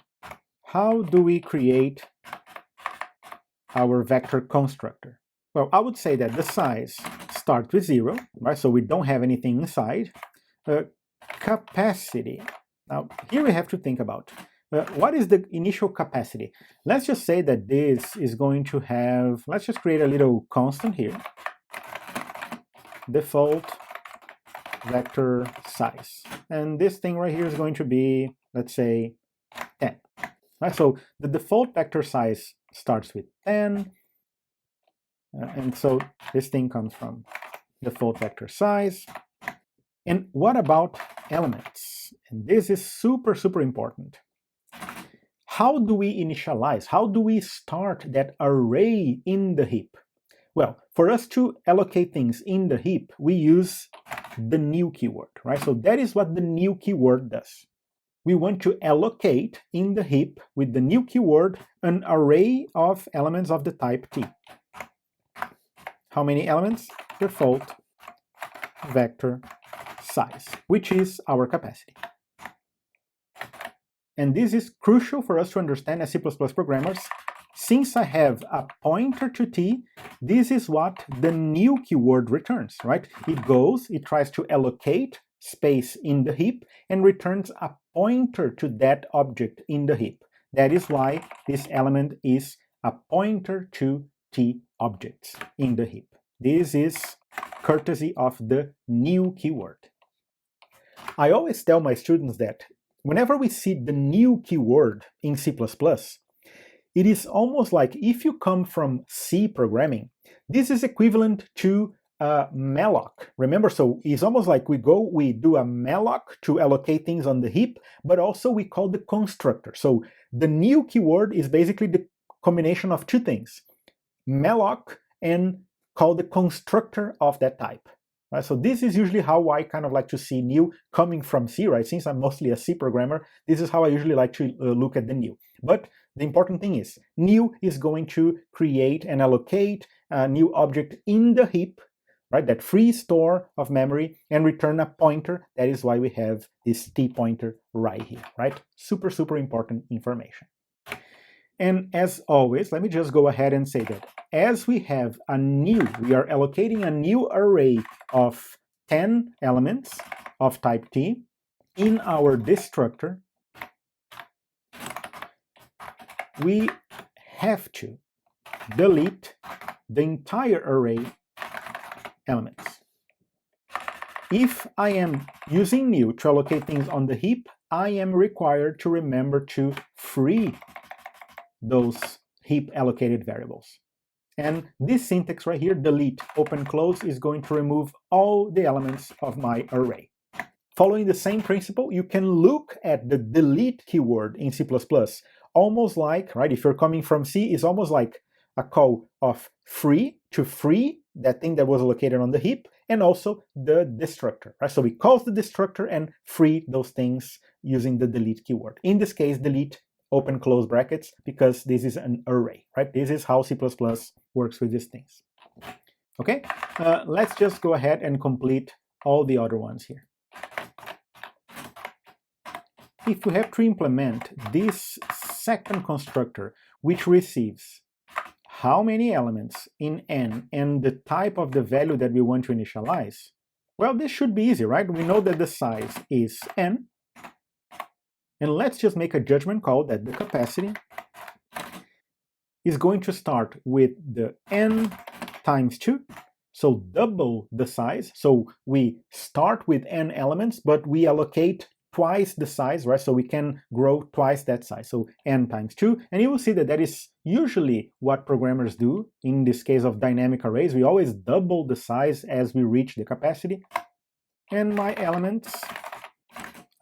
How do we create our vector constructor? Well, I would say that the size starts with 0, right? So we don't have anything inside. Capacity. Now, here we have to think about what is the initial capacity. Let's just say that this is going to have, let's just create a little constant here. Default vector size. And this thing right here is going to be, let's say, 10. Right? So the default vector size starts with 10. And so this thing comes from default vector size. And what about elements? And this is super, super important. How do we initialize? How do we start that array in the heap? Well, for us to allocate things in the heap, we use the new keyword, right? So that is what the new keyword does. We want to allocate in the heap with the new keyword an array of elements of the type T. How many elements? Default vector size, which is our capacity. and this is crucial for us to understand as C++ programmers. Since I have a pointer to t, this is what the new keyword returns, right? It tries to allocate space in the heap and returns a pointer to that object in the heap. That is why this element is a pointer to t objects in the heap. This is courtesy of the new keyword. I always tell my students that whenever we see the new keyword in C++, it is almost like if you come from C programming, this is equivalent to malloc. Remember, so it's almost like we do a malloc to allocate things on the heap, but also we call the constructor. So the new keyword is basically the combination of two things, malloc and call the constructor of that type. Right? So this is usually how I kind of like to see new coming from C, right? Since I'm mostly a C programmer, this is how I usually like to look at the new. But the important thing is, new is going to create and allocate a new object in the heap, right? That free store of memory, and return a pointer. That is why we have this t pointer right here, right? Super, super important information. And as always, let me just go ahead and say that as we are allocating a new array of 10 elements of type t in our destructor, we have to delete the entire array elements. If I am using new to allocate things on the heap, I am required to remember to free those heap allocated variables. And this syntax right here, delete, open, close, is going to remove all the elements of my array. Following the same principle, you can look at the delete keyword in C++, almost like, right, if you're coming from C, it's almost like a call of free, to free that thing that was allocated on the heap, and also the destructor, right? So we call the destructor and free those things using the delete keyword. In this case, delete, open, close brackets, because this is an array, right? This is how C++ works with these things. Okay, let's just go ahead and complete all the other ones here. If we have to implement this second constructor, which receives how many elements in n and the type of the value that we want to initialize, well, this should be easy, right? We know that the size is n, and let's just make a judgment call that the capacity is going to start with the n times 2, so double the size. So we start with n elements, but we allocate twice the size, right? So we can grow twice that size, so n times 2. And you will see that that is usually what programmers do. In this case of dynamic arrays, we always double the size as we reach the capacity. And my elements,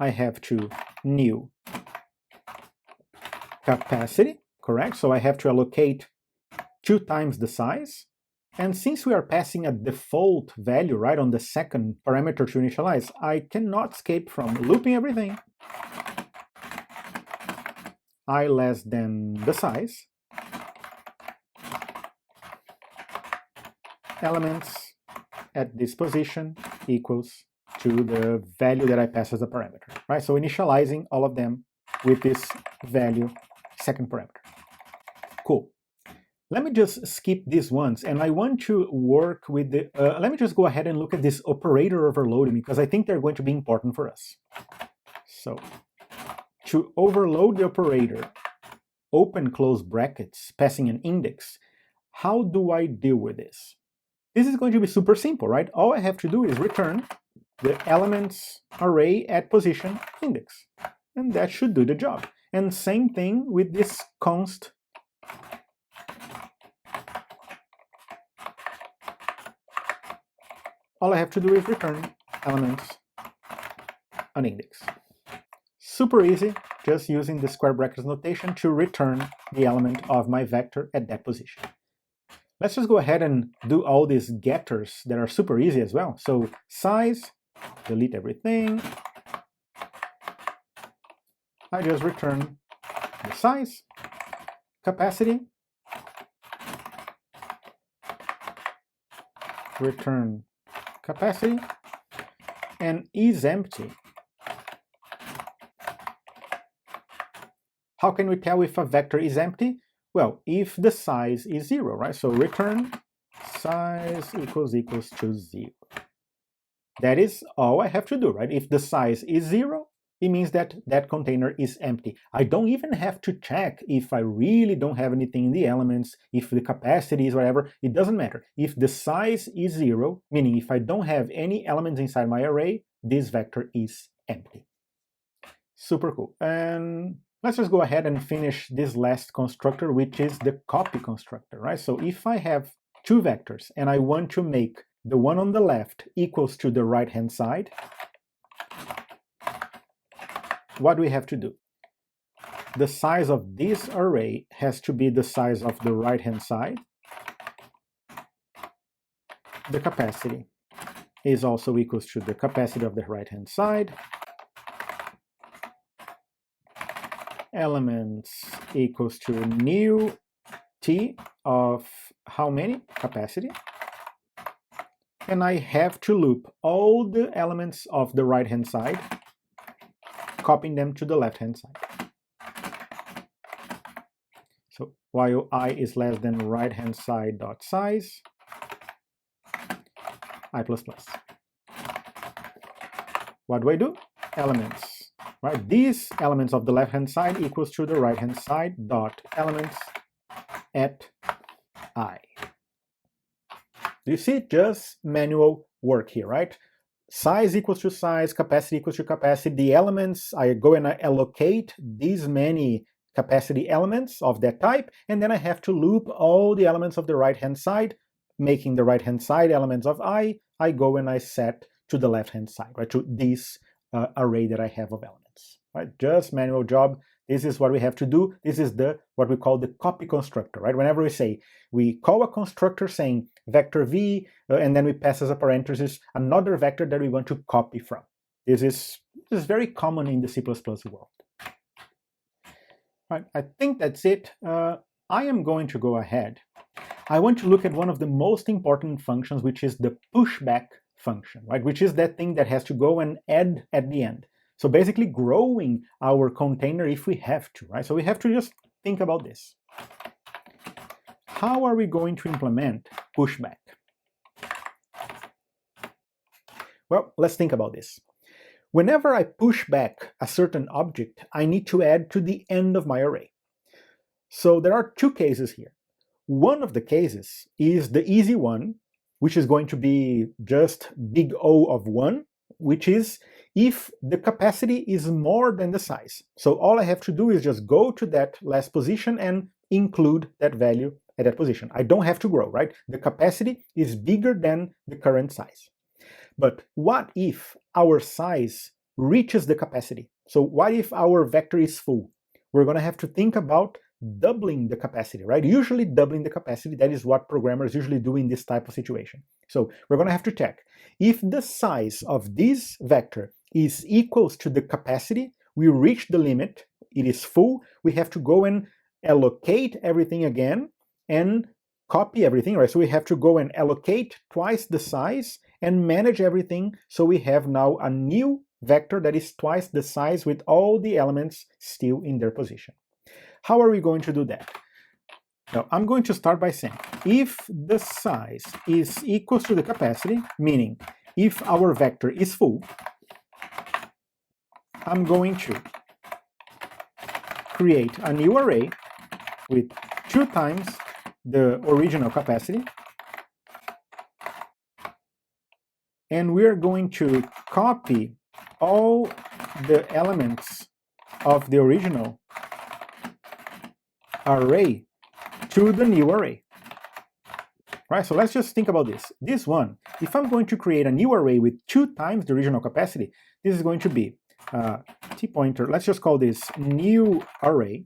I have to new capacity, correct? So I have to allocate 2 times the size. And since we are passing a default value, right, on the second parameter to initialize, I cannot escape from looping everything. I less than the size. Elements at this position equals to the value that I pass as a parameter, right? So initializing all of them with this value, second parameter. Cool. Let me just skip these ones, and I want to work with the, let me just go ahead and look at this operator overloading, because I think they're going to be important for us. So, to overload the operator, open, close brackets, passing an index, how do I deal with this? This is going to be super simple, right? All I have to do is return the elements array at position index, and that should do the job. And same thing with this const all I have to do is return elements on index. Super easy, just using the square brackets notation to return the element of my vector at that position. Let's just go ahead and do all these getters that are super easy as well. So size, delete everything. I just return the size, capacity, return capacity, and is empty. How can we tell if a vector is empty? Well, if the size is 0, right? So return size equals to 0. That is all I have to do, right? If the size is 0, it means that that container is empty. I don't even have to check if I really don't have anything in the elements, if the capacity is whatever. It doesn't matter. If the size is 0, meaning if I don't have any elements inside my array, this vector is empty. Super cool. And let's just go ahead and finish this last constructor, which is the copy constructor, right? So if I have two vectors and I want to make the one on the left equals to the right-hand side, what do we have to do? The size of this array has to be the size of the right-hand side. The capacity is also equals to the capacity of the right-hand side. Elements equals to new t of how many? Capacity. And I have to loop all the elements of the right-hand side, copying them to the left-hand side. So while I is less than right-hand side dot size, I++. What do? Elements, right? These elements of the left-hand side equals to the right-hand side dot elements at I. Do you see? Just manual work here, right? Size equals to size, capacity equals to capacity. The elements, I go and I allocate these many capacity elements of that type, and then I have to loop all the elements of the right-hand side, making the right-hand side elements of I go and I set to the left-hand side, right, to this array that I have of elements, right? Just manual job. This is what we have to do. This is what we call the copy constructor, right? Whenever we say, we call a constructor saying vector v, and then we pass as a parenthesis another vector that we want to copy from. This is very common in the C++ world. Right, I think that's it. I am going to go ahead. I want to look at one of the most important functions, which is the PushBack function, right? Which is that thing that has to go and add at the end. So basically growing our container if we have to, right? So we have to just think about this. How are we going to implement PushBack? Well, let's think about this. Whenever I push back a certain object, I need to add to the end of my array. So there are two cases here. One of the cases is the easy one, which is going to be just big O of 1, which is if the capacity is more than the size. So all I have to do is just go to that last position and include that value at that position. I don't have to grow, right? The capacity is bigger than the current size. But what if our size reaches the capacity? So what if our vector is full? We're going to have to think about doubling the capacity, right? Usually doubling the capacity, that is what programmers usually do in this type of situation. So we're going to have to check. If the size of this vector is equals to the capacity, we reach the limit, it is full, we have to go and allocate everything again and copy everything, right? So we have to go and allocate twice the size and manage everything, so we have now a new vector that is twice the size with all the elements still in their position. How are we going to do that? Now, I'm going to start by saying, if the size is equal to the capacity, meaning if our vector is full, I'm going to create a new array with 2 times the original capacity, and we're going to copy all the elements of the original array to the new array. Right, so let's just think about this. This one, if I'm going to create a new array with 2 times the original capacity, this is going to be t-pointer, let's just call this new array.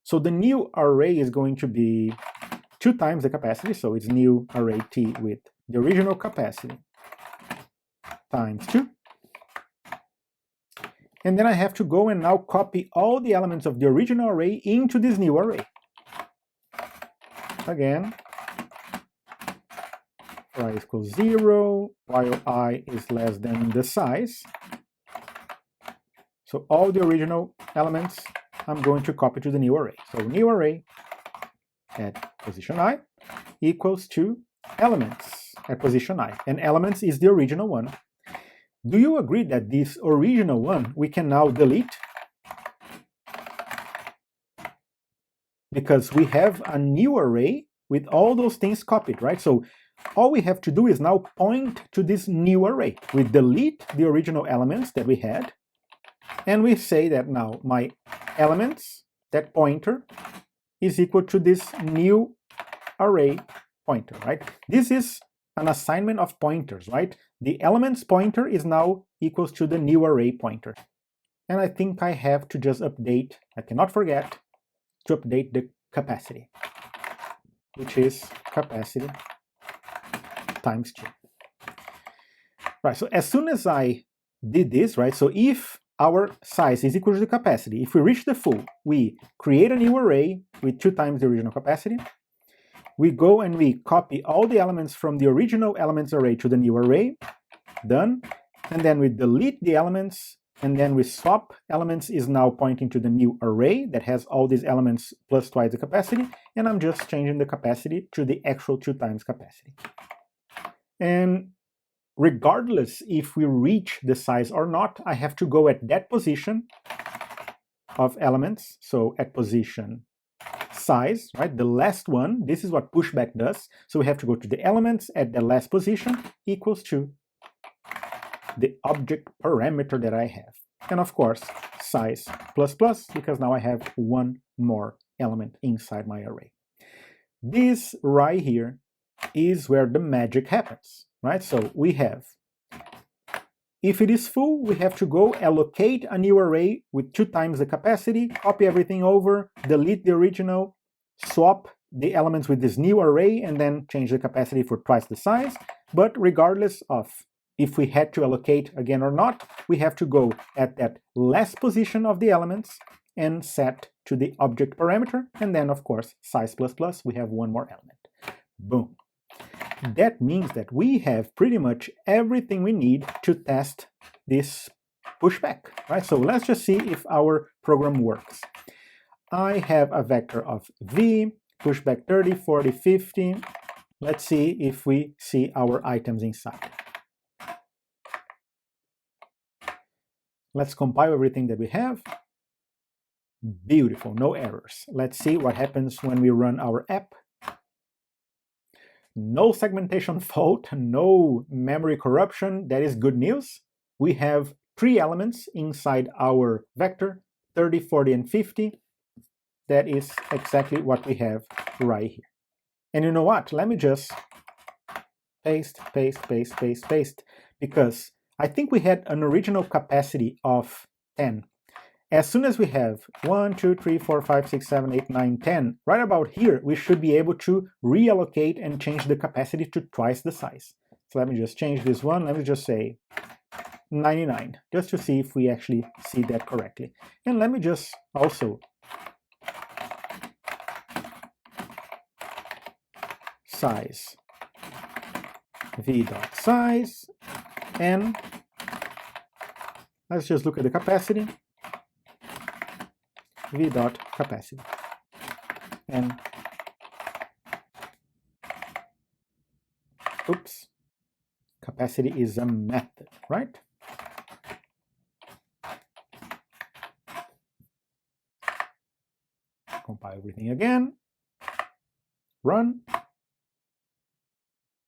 So the new array is going to be 2 times the capacity, so it's new array t with the original capacity times 2. And then I have to go and now copy all the elements of the original array into this new array. Again, for I equals 0, while I is less than the size. So all the original elements I'm going to copy to the new array. So new array at position I equals to elements at position I. And elements is the original one. Do you agree that this original one we can now delete? Because we have a new array with all those things copied, right? So all we have to do is now point to this new array. We delete the original elements that we had, and we say that now my elements, that pointer, is equal to this new array pointer, right? This is an assignment of pointers, right? The elements pointer is now equals to the new array pointer. And I think I have to just update, I cannot forget, to update the capacity, which is capacity times 2. Right, so as soon as I did this, right, so if our size is equal to the capacity, if we reach the full, we create a new array with 2 times the original capacity. We go and we copy all the elements from the original elements array to the new array, done, and then we delete the elements, and then we swap elements is now pointing to the new array that has all these elements plus twice the capacity, and I'm just changing the capacity to the actual 2 times capacity. And regardless if we reach the size or not, I have to go at that position of elements, so at position size, right, the last one, this is what pushback does, so we have to go to the elements at the last position equals to the object parameter that I have. And of course, size plus plus, because now I have 1 more element inside my array. This right here is where the magic happens, right? So we have, if it is full, we have to go allocate a new array with 2 times the capacity, copy everything over, delete the original, swap the elements with this new array, and then change the capacity for twice the size. But regardless of if we had to allocate again or not, we have to go at that last position of the elements and set to the object parameter, and then of course size plus plus, we have 1 more element. Boom. That means that we have pretty much everything we need to test this pushback, right? So let's just see if our program works. I have a vector of v, pushback 30, 40, 50. Let's see if we see our items inside. Let's compile everything that we have. Beautiful, no errors. Let's see what happens when we run our app. No segmentation fault, no memory corruption. That is good news. We have 3 elements inside our vector, 30, 40, and 50. That is exactly what we have right here. And you know what? Let me just paste, paste, paste, paste, paste, because I think we had an original capacity of 10. As soon as we have 1, 2, 3, 4, 5, 6, 7, 8, 9, 10, right about here, we should be able to reallocate and change the capacity to twice the size. So let me just change this one. Let me just say 99, just to see if we actually see that correctly. And let me just also size v.size, and let's just look at the capacity. v.capacity, and oops, capacity is a method, right? Compile everything again, run.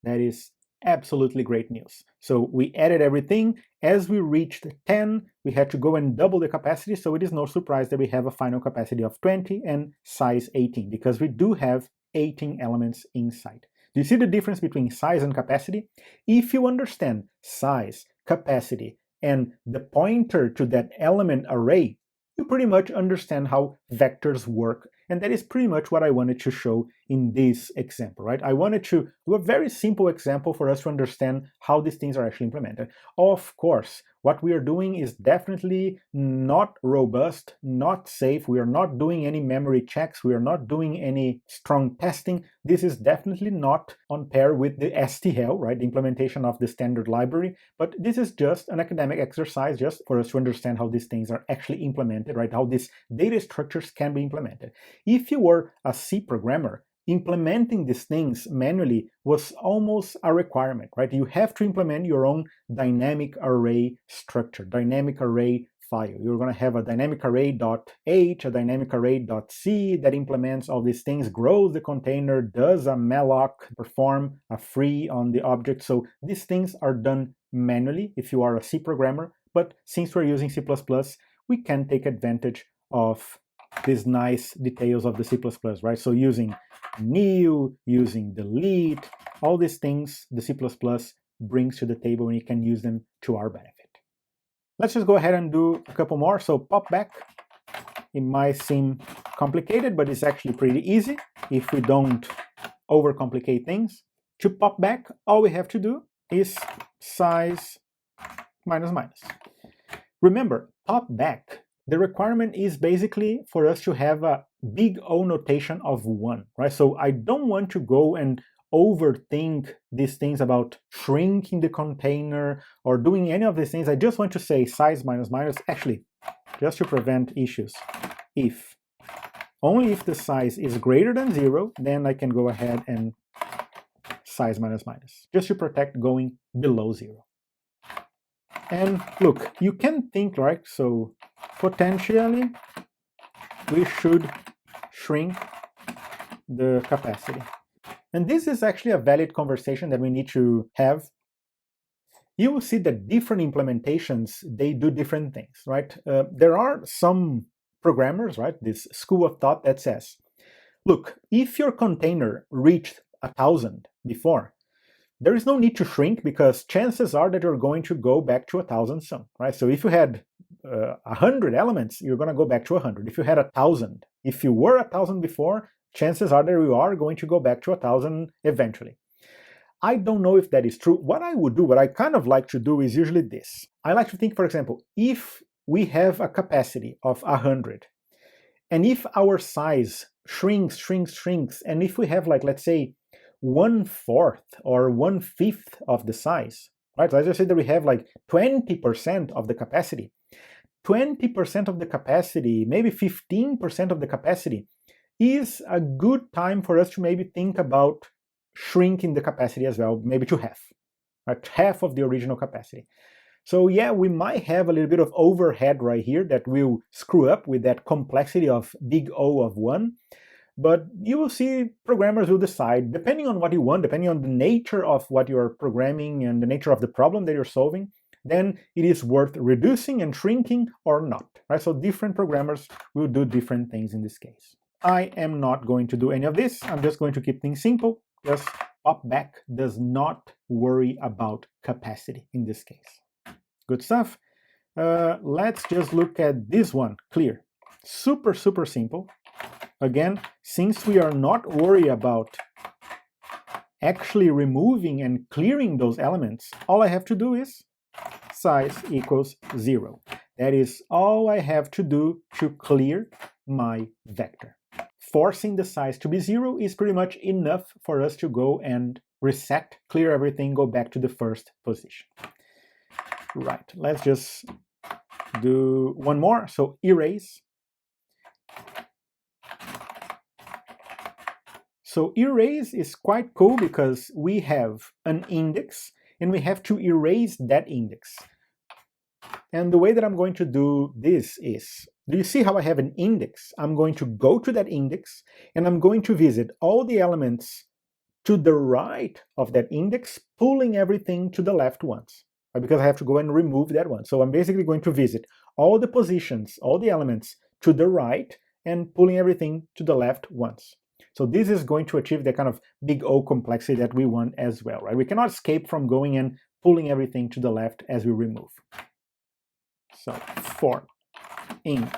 That is absolutely great news. So we added everything. As we reached 10, we had to go and double the capacity, so it is no surprise that we have a final capacity of 20 and size 18, because we do have 18 elements inside. Do you see the difference between size and capacity? If you understand size, capacity, and the pointer to that element array, you pretty much understand how vectors work And that is pretty much what I wanted to show in this example, right? I wanted to do a very simple example for us to understand how these things are actually implemented. Of course, what we are doing is definitely not robust, not safe. We are not doing any memory checks. We are not doing any strong testing. This is definitely not on par with the STL, right? The implementation of the standard library. But this is just an academic exercise just for us to understand how these things are actually implemented, right? How these data structures can be implemented. If you were a C programmer, implementing these things manually was almost a requirement, right? You have to implement your own dynamic array structure, dynamic array file. You're going to have a dynamic array.h, a dynamic array.c that implements all these things, grows the container, does a malloc, perform a free on the object. So these things are done manually if you are a C programmer, but since we're using C++, we can take advantage of these nice details of the C++, right? So using new, using delete, all these things the C++ brings to the table, and you can use them to our benefit. Let's just go ahead and do a couple more. So PopBack, it might seem complicated, but it's actually pretty easy if we don't overcomplicate things. To PopBack, all we have to do is size minus minus. Remember, PopBack, the requirement is basically for us to have a big O notation of 1, right? So I don't want to go and overthink these things about shrinking the container or doing any of these things. I just want to say size minus minus, actually, just to prevent issues. If, only if the size is greater than 0, then I can go ahead and size minus minus, just to protect going below 0. And look, you can think, right? So potentially, we should shrink the capacity. And this is actually a valid conversation that we need to have. You will see that different implementations, they do different things, right? There are some programmers, right? This school of thought that says, look, if your container reached 1,000 before, there is no need to shrink because chances are that you're going to go back to 1,000 soon, right? So if you had 100 elements, you're going to go back to 100. If you had 1,000, if you were 1,000 before, chances are that you are going to go back to 1,000 eventually. I don't know if that is true. What I would do, what I kind of like to do is usually this. I like to think, for example, if we have a capacity of 100, and if our size shrinks, and if we have, like, let's say, 1/4 or 1/5 of the size, right? Let's just say that we have like 20% of the capacity. 20% of the capacity, maybe 15% of the capacity, is a good time for us to maybe think about shrinking the capacity as well, maybe to half, right? Half of the original capacity. So yeah, we might have a little bit of overhead right here that will screw up with that complexity of big O of 1. But you will see programmers will decide, depending on what you want, depending on the nature of what you're programming and the nature of the problem that you're solving, then it is worth reducing and shrinking or not, right? So different programmers will do different things in this case. I am not going to do any of this. I'm just going to keep things simple, because PopBack does not worry about capacity in this case. Good stuff. Let's just look at this one, clear. Super, super simple. Again, since we are not worried about actually removing and clearing those elements, all I have to do is size equals 0. That is all I have to do to clear my vector. Forcing the size to be 0 is pretty much enough for us to go and reset, clear everything, go back to the first position. Right, let's just do one more. So erase. So erase is quite cool because we have an index and we have to erase that index. And the way that I'm going to do this is, do you see how I have an index? I'm going to go to that index and I'm going to visit all the elements to the right of that index, pulling everything to the left once, right? Because I have to go and remove that one. So I'm basically going to visit all the positions, all the elements to the right and pulling everything to the left once. So this is going to achieve the kind of big O complexity that we want as well, right? We cannot escape from going and pulling everything to the left as we remove. So for int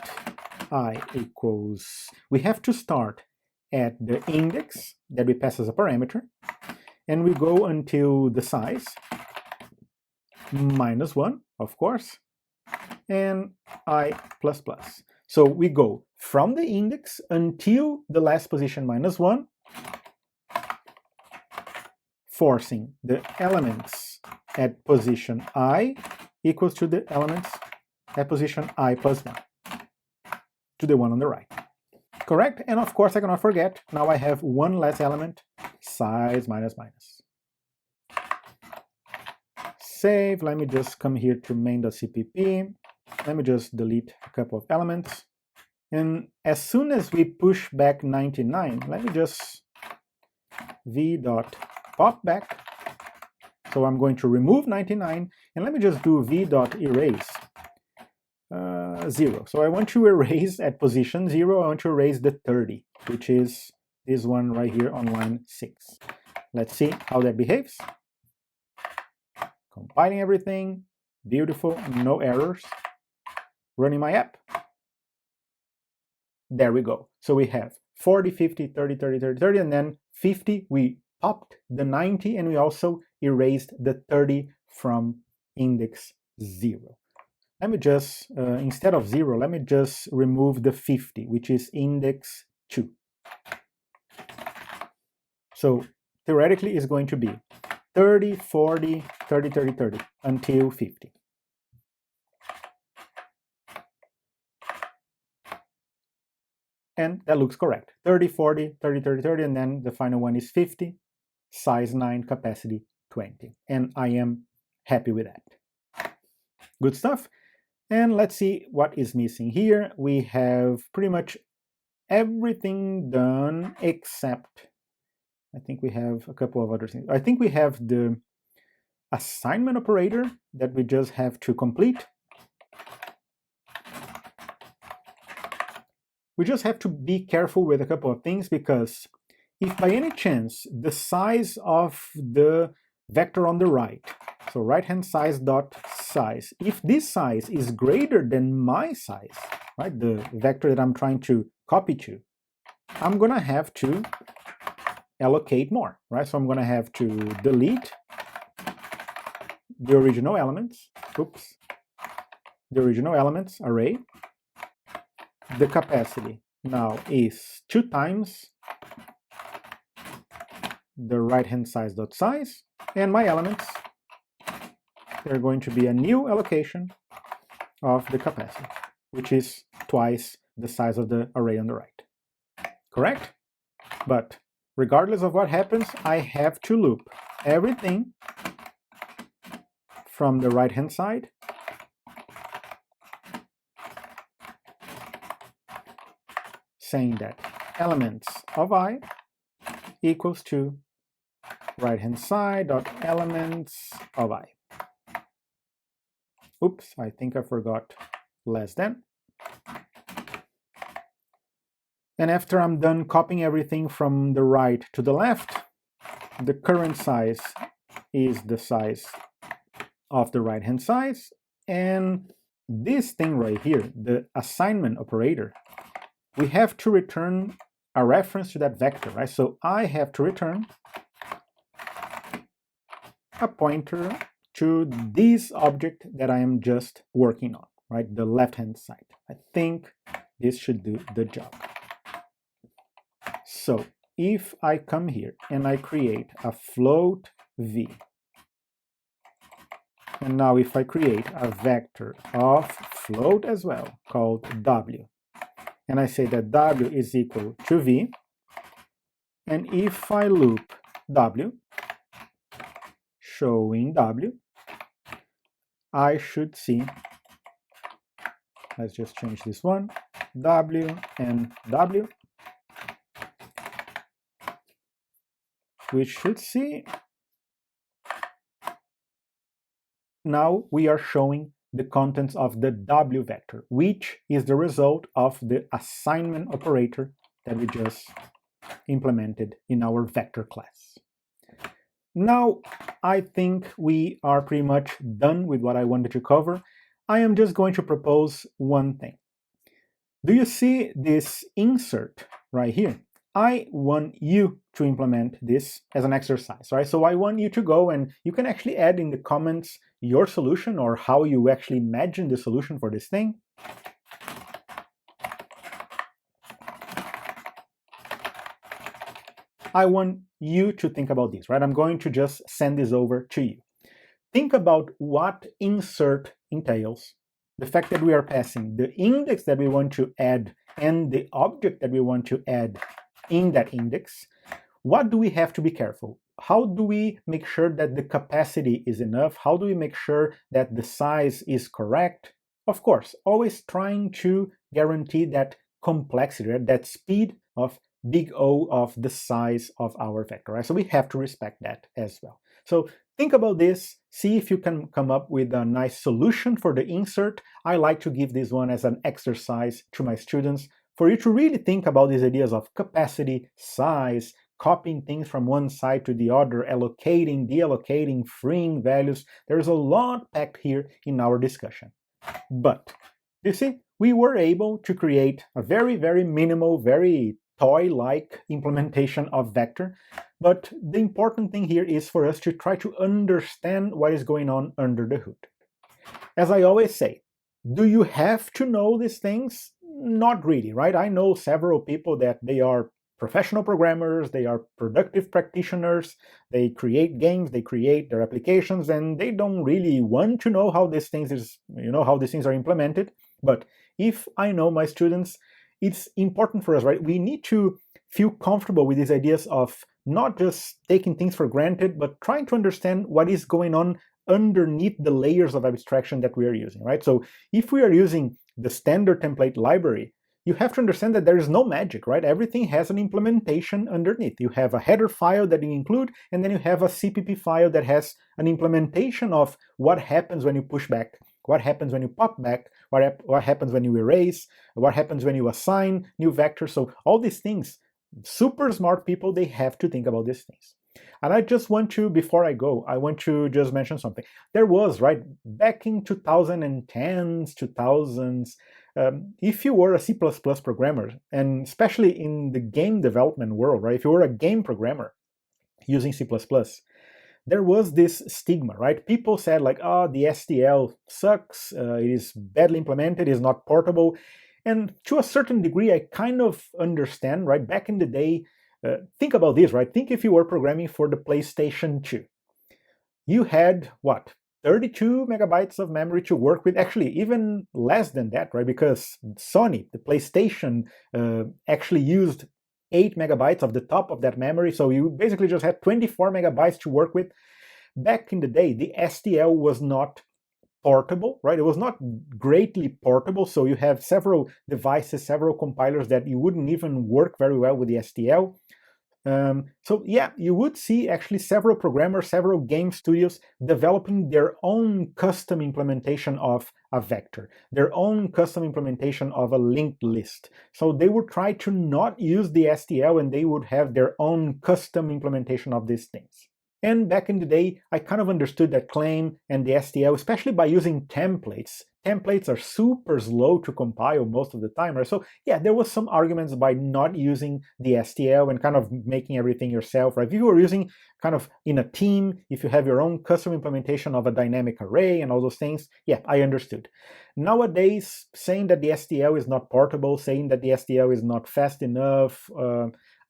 I equals, we have to start at the index that we pass as a parameter, and we go until the size, -1, of course, and I++. So we go from the index until the last position -1, forcing the elements at position I equals to the elements at position I+1, to the one on the right. Correct? And of course I cannot forget, now I have one less element, size -. Save, let me just come here to main.cpp, let me just delete a couple of elements, and as soon as we push back 99, let me just v.popBack, so I'm going to remove 99, and let me just do v.erase 0. So I want to erase at position 0, I want to erase the 30, which is this one right here on line 6. Let's see how that behaves. Compiling everything, beautiful, no errors. Running my app. There we go. So we have 40, 50, 30, 30, 30, 30, and then 50, we popped the 90, and we also erased the 30 from index 0. Let me just, instead of 0, let me just remove the 50, which is index 2. So theoretically, it's going to be 30, 40, 30, 30, 30, until 50. And that looks correct. 30, 40, 30, 30, 30, and then the final one is 50, size 9, capacity 20. And I am happy with that. Good stuff. And let's see what is missing here. We have pretty much everything done except, I think we have a couple of other things. I think we have the assignment operator that we just have to complete. We just have to be careful with a couple of things, because if by any chance the size of the vector on the right, so right-hand size dot size, if this size is greater than my size, right, the vector that I'm trying to copy to, I'm gonna have to allocate more, right? So I'm gonna have to delete the original elements, the original elements array. The capacity now is 2 times the right-hand size dot size, and my elements, they're going to be a new allocation of the capacity, which is twice the size of the array on the right. Correct? But regardless of what happens, I have to loop everything from the right-hand side saying that elements of I equals to right-hand side dot elements of I. Oops, I think I forgot less than. And after I'm done copying everything from the right to the left, the current size is the size of the right-hand size, and this thing right here, the assignment operator, we have to return a reference to that vector, right? So I have to return a pointer to this object that I am just working on, right? The left-hand side. I think this should do the job. So if I come here and I create a float v, and now if I create a vector of float as well, called w, and I say that w is equal to v, and if I loop w, showing w, I should see, let's just change this one, w and w, we should see, now we are showing the contents of the w vector, which is the result of the assignment operator that we just implemented in our vector class. Now, I think we are pretty much done with what I wanted to cover. I am just going to propose one thing. Do you see this insert right here? I want you to implement this as an exercise, right? So I want you to go and you can actually add in the comments your solution or how you actually imagine the solution for this thing. I want you to think about this, right? I'm going to just send this over to you. Think about what insert entails. The fact that we are passing the index that we want to add and the object that we want to add in that index. What do we have to be careful? How do we make sure that the capacity is enough? How do we make sure that the size is correct? Of course, always trying to guarantee that complexity, right? That speed of big O of the size of our vector, right? So we have to respect that as well. So think about this, see if you can come up with a nice solution for the insert. I like to give this one as an exercise to my students for you to really think about these ideas of capacity, size, copying things from one side to the other, allocating, deallocating, freeing values. There's a lot packed here in our discussion. But you see, we were able to create a very, very minimal, very toy-like implementation of vector. But the important thing here is for us to try to understand what is going on under the hood. As I always say, do you have to know these things? Not really, right? I know several people that they are professional programmers, they are productive practitioners, they create games, they create their applications, and they don't really want to know how these things how these things are implemented. But if I know my students, it's important for us, right? We need to feel comfortable with these ideas of not just taking things for granted, but trying to understand what is going on underneath the layers of abstraction that we are using, right? So if we are using the standard template library, you have to understand that there is no magic, right? Everything has an implementation underneath. You have a header file that you include, and then you have a CPP file that has an implementation of what happens when you push back, what happens when you pop back, what happens when you erase, what happens when you assign new vectors. So all these things, super smart people, they have to think about these things. And I just want to, before I go, I want to just mention something. There was, right, back in 2010s, 2000s, if you were a C++ programmer, and especially in the game development world, right, if you were a game programmer using C++, there was this stigma, right? People said like, oh, the STL sucks, it is badly implemented, it is not portable. And to a certain degree, I kind of understand, right? Back in the day, think about this, right? Think if you were programming for the PlayStation 2. You had, what, 32 megabytes of memory to work with? Actually, even less than that, right? Because Sony, the PlayStation, actually used 8 megabytes of the top of that memory, so you basically just had 24 megabytes to work with. Back in the day, the STL was not portable, right? It was not greatly portable, so you have several devices, several compilers that you wouldn't even work very well with the STL. So yeah, you would see actually several programmers, several game studios developing their own custom implementation of a vector, their own custom implementation of a linked list. So they would try to not use the STL and they would have their own custom implementation of these things. And back in the day, I kind of understood that claim and the STL, especially by using templates. Templates are super slow to compile most of the time, right? So yeah, there was some arguments by not using the STL and kind of making everything yourself, right? If you were using kind of in a team, if you have your own custom implementation of a dynamic array and all those things, yeah, I understood. Nowadays, saying that the STL is not portable, saying that the STL is not fast enough,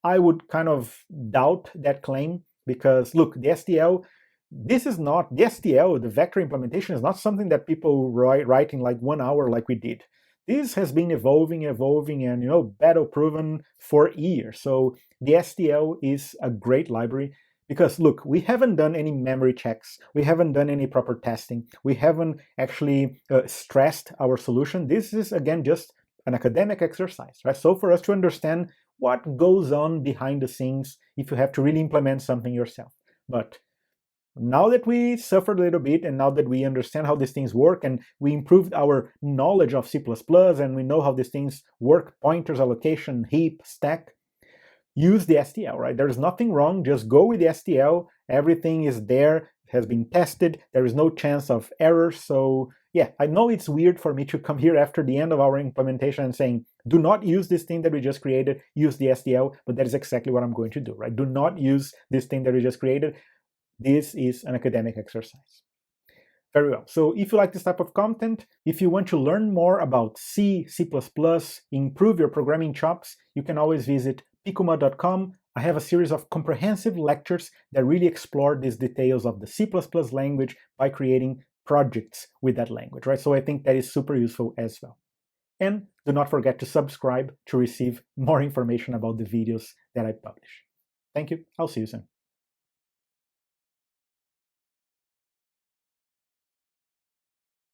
I would kind of doubt that claim. Because look, the STL, this is not, the STL, the vector implementation is not something that people write in like 1 hour like we did. This has been evolving and, battle proven for years. So the STL is a great library because look, we haven't done any memory checks. We haven't done any proper testing. We haven't actually stressed our solution. This is, again, just an academic exercise, right? So for us to understand what goes on behind the scenes if you have to really implement something yourself. But now that we suffered a little bit and now that we understand how these things work and we improved our knowledge of C++ and we know how these things work, pointers, allocation, heap, stack, use the STL, right? There's nothing wrong, just go with the STL, everything is there, has been tested, there is no chance of error. So yeah, I know it's weird for me to come here after the end of our implementation and saying Do not use this thing that we just created, use the STL, but that is exactly what I'm going to do, right? Do not use this thing that we just created. This is an academic exercise. Very well. So if you like this type of content, if you want to learn more about C, C++, improve your programming chops, you can always visit picuma.com. I have a series of comprehensive lectures that really explore these details of the C++ language by creating projects with that language, right? So I think that is super useful as well. And do not forget to subscribe to receive more information about the videos that I publish. Thank you. I'll see you soon.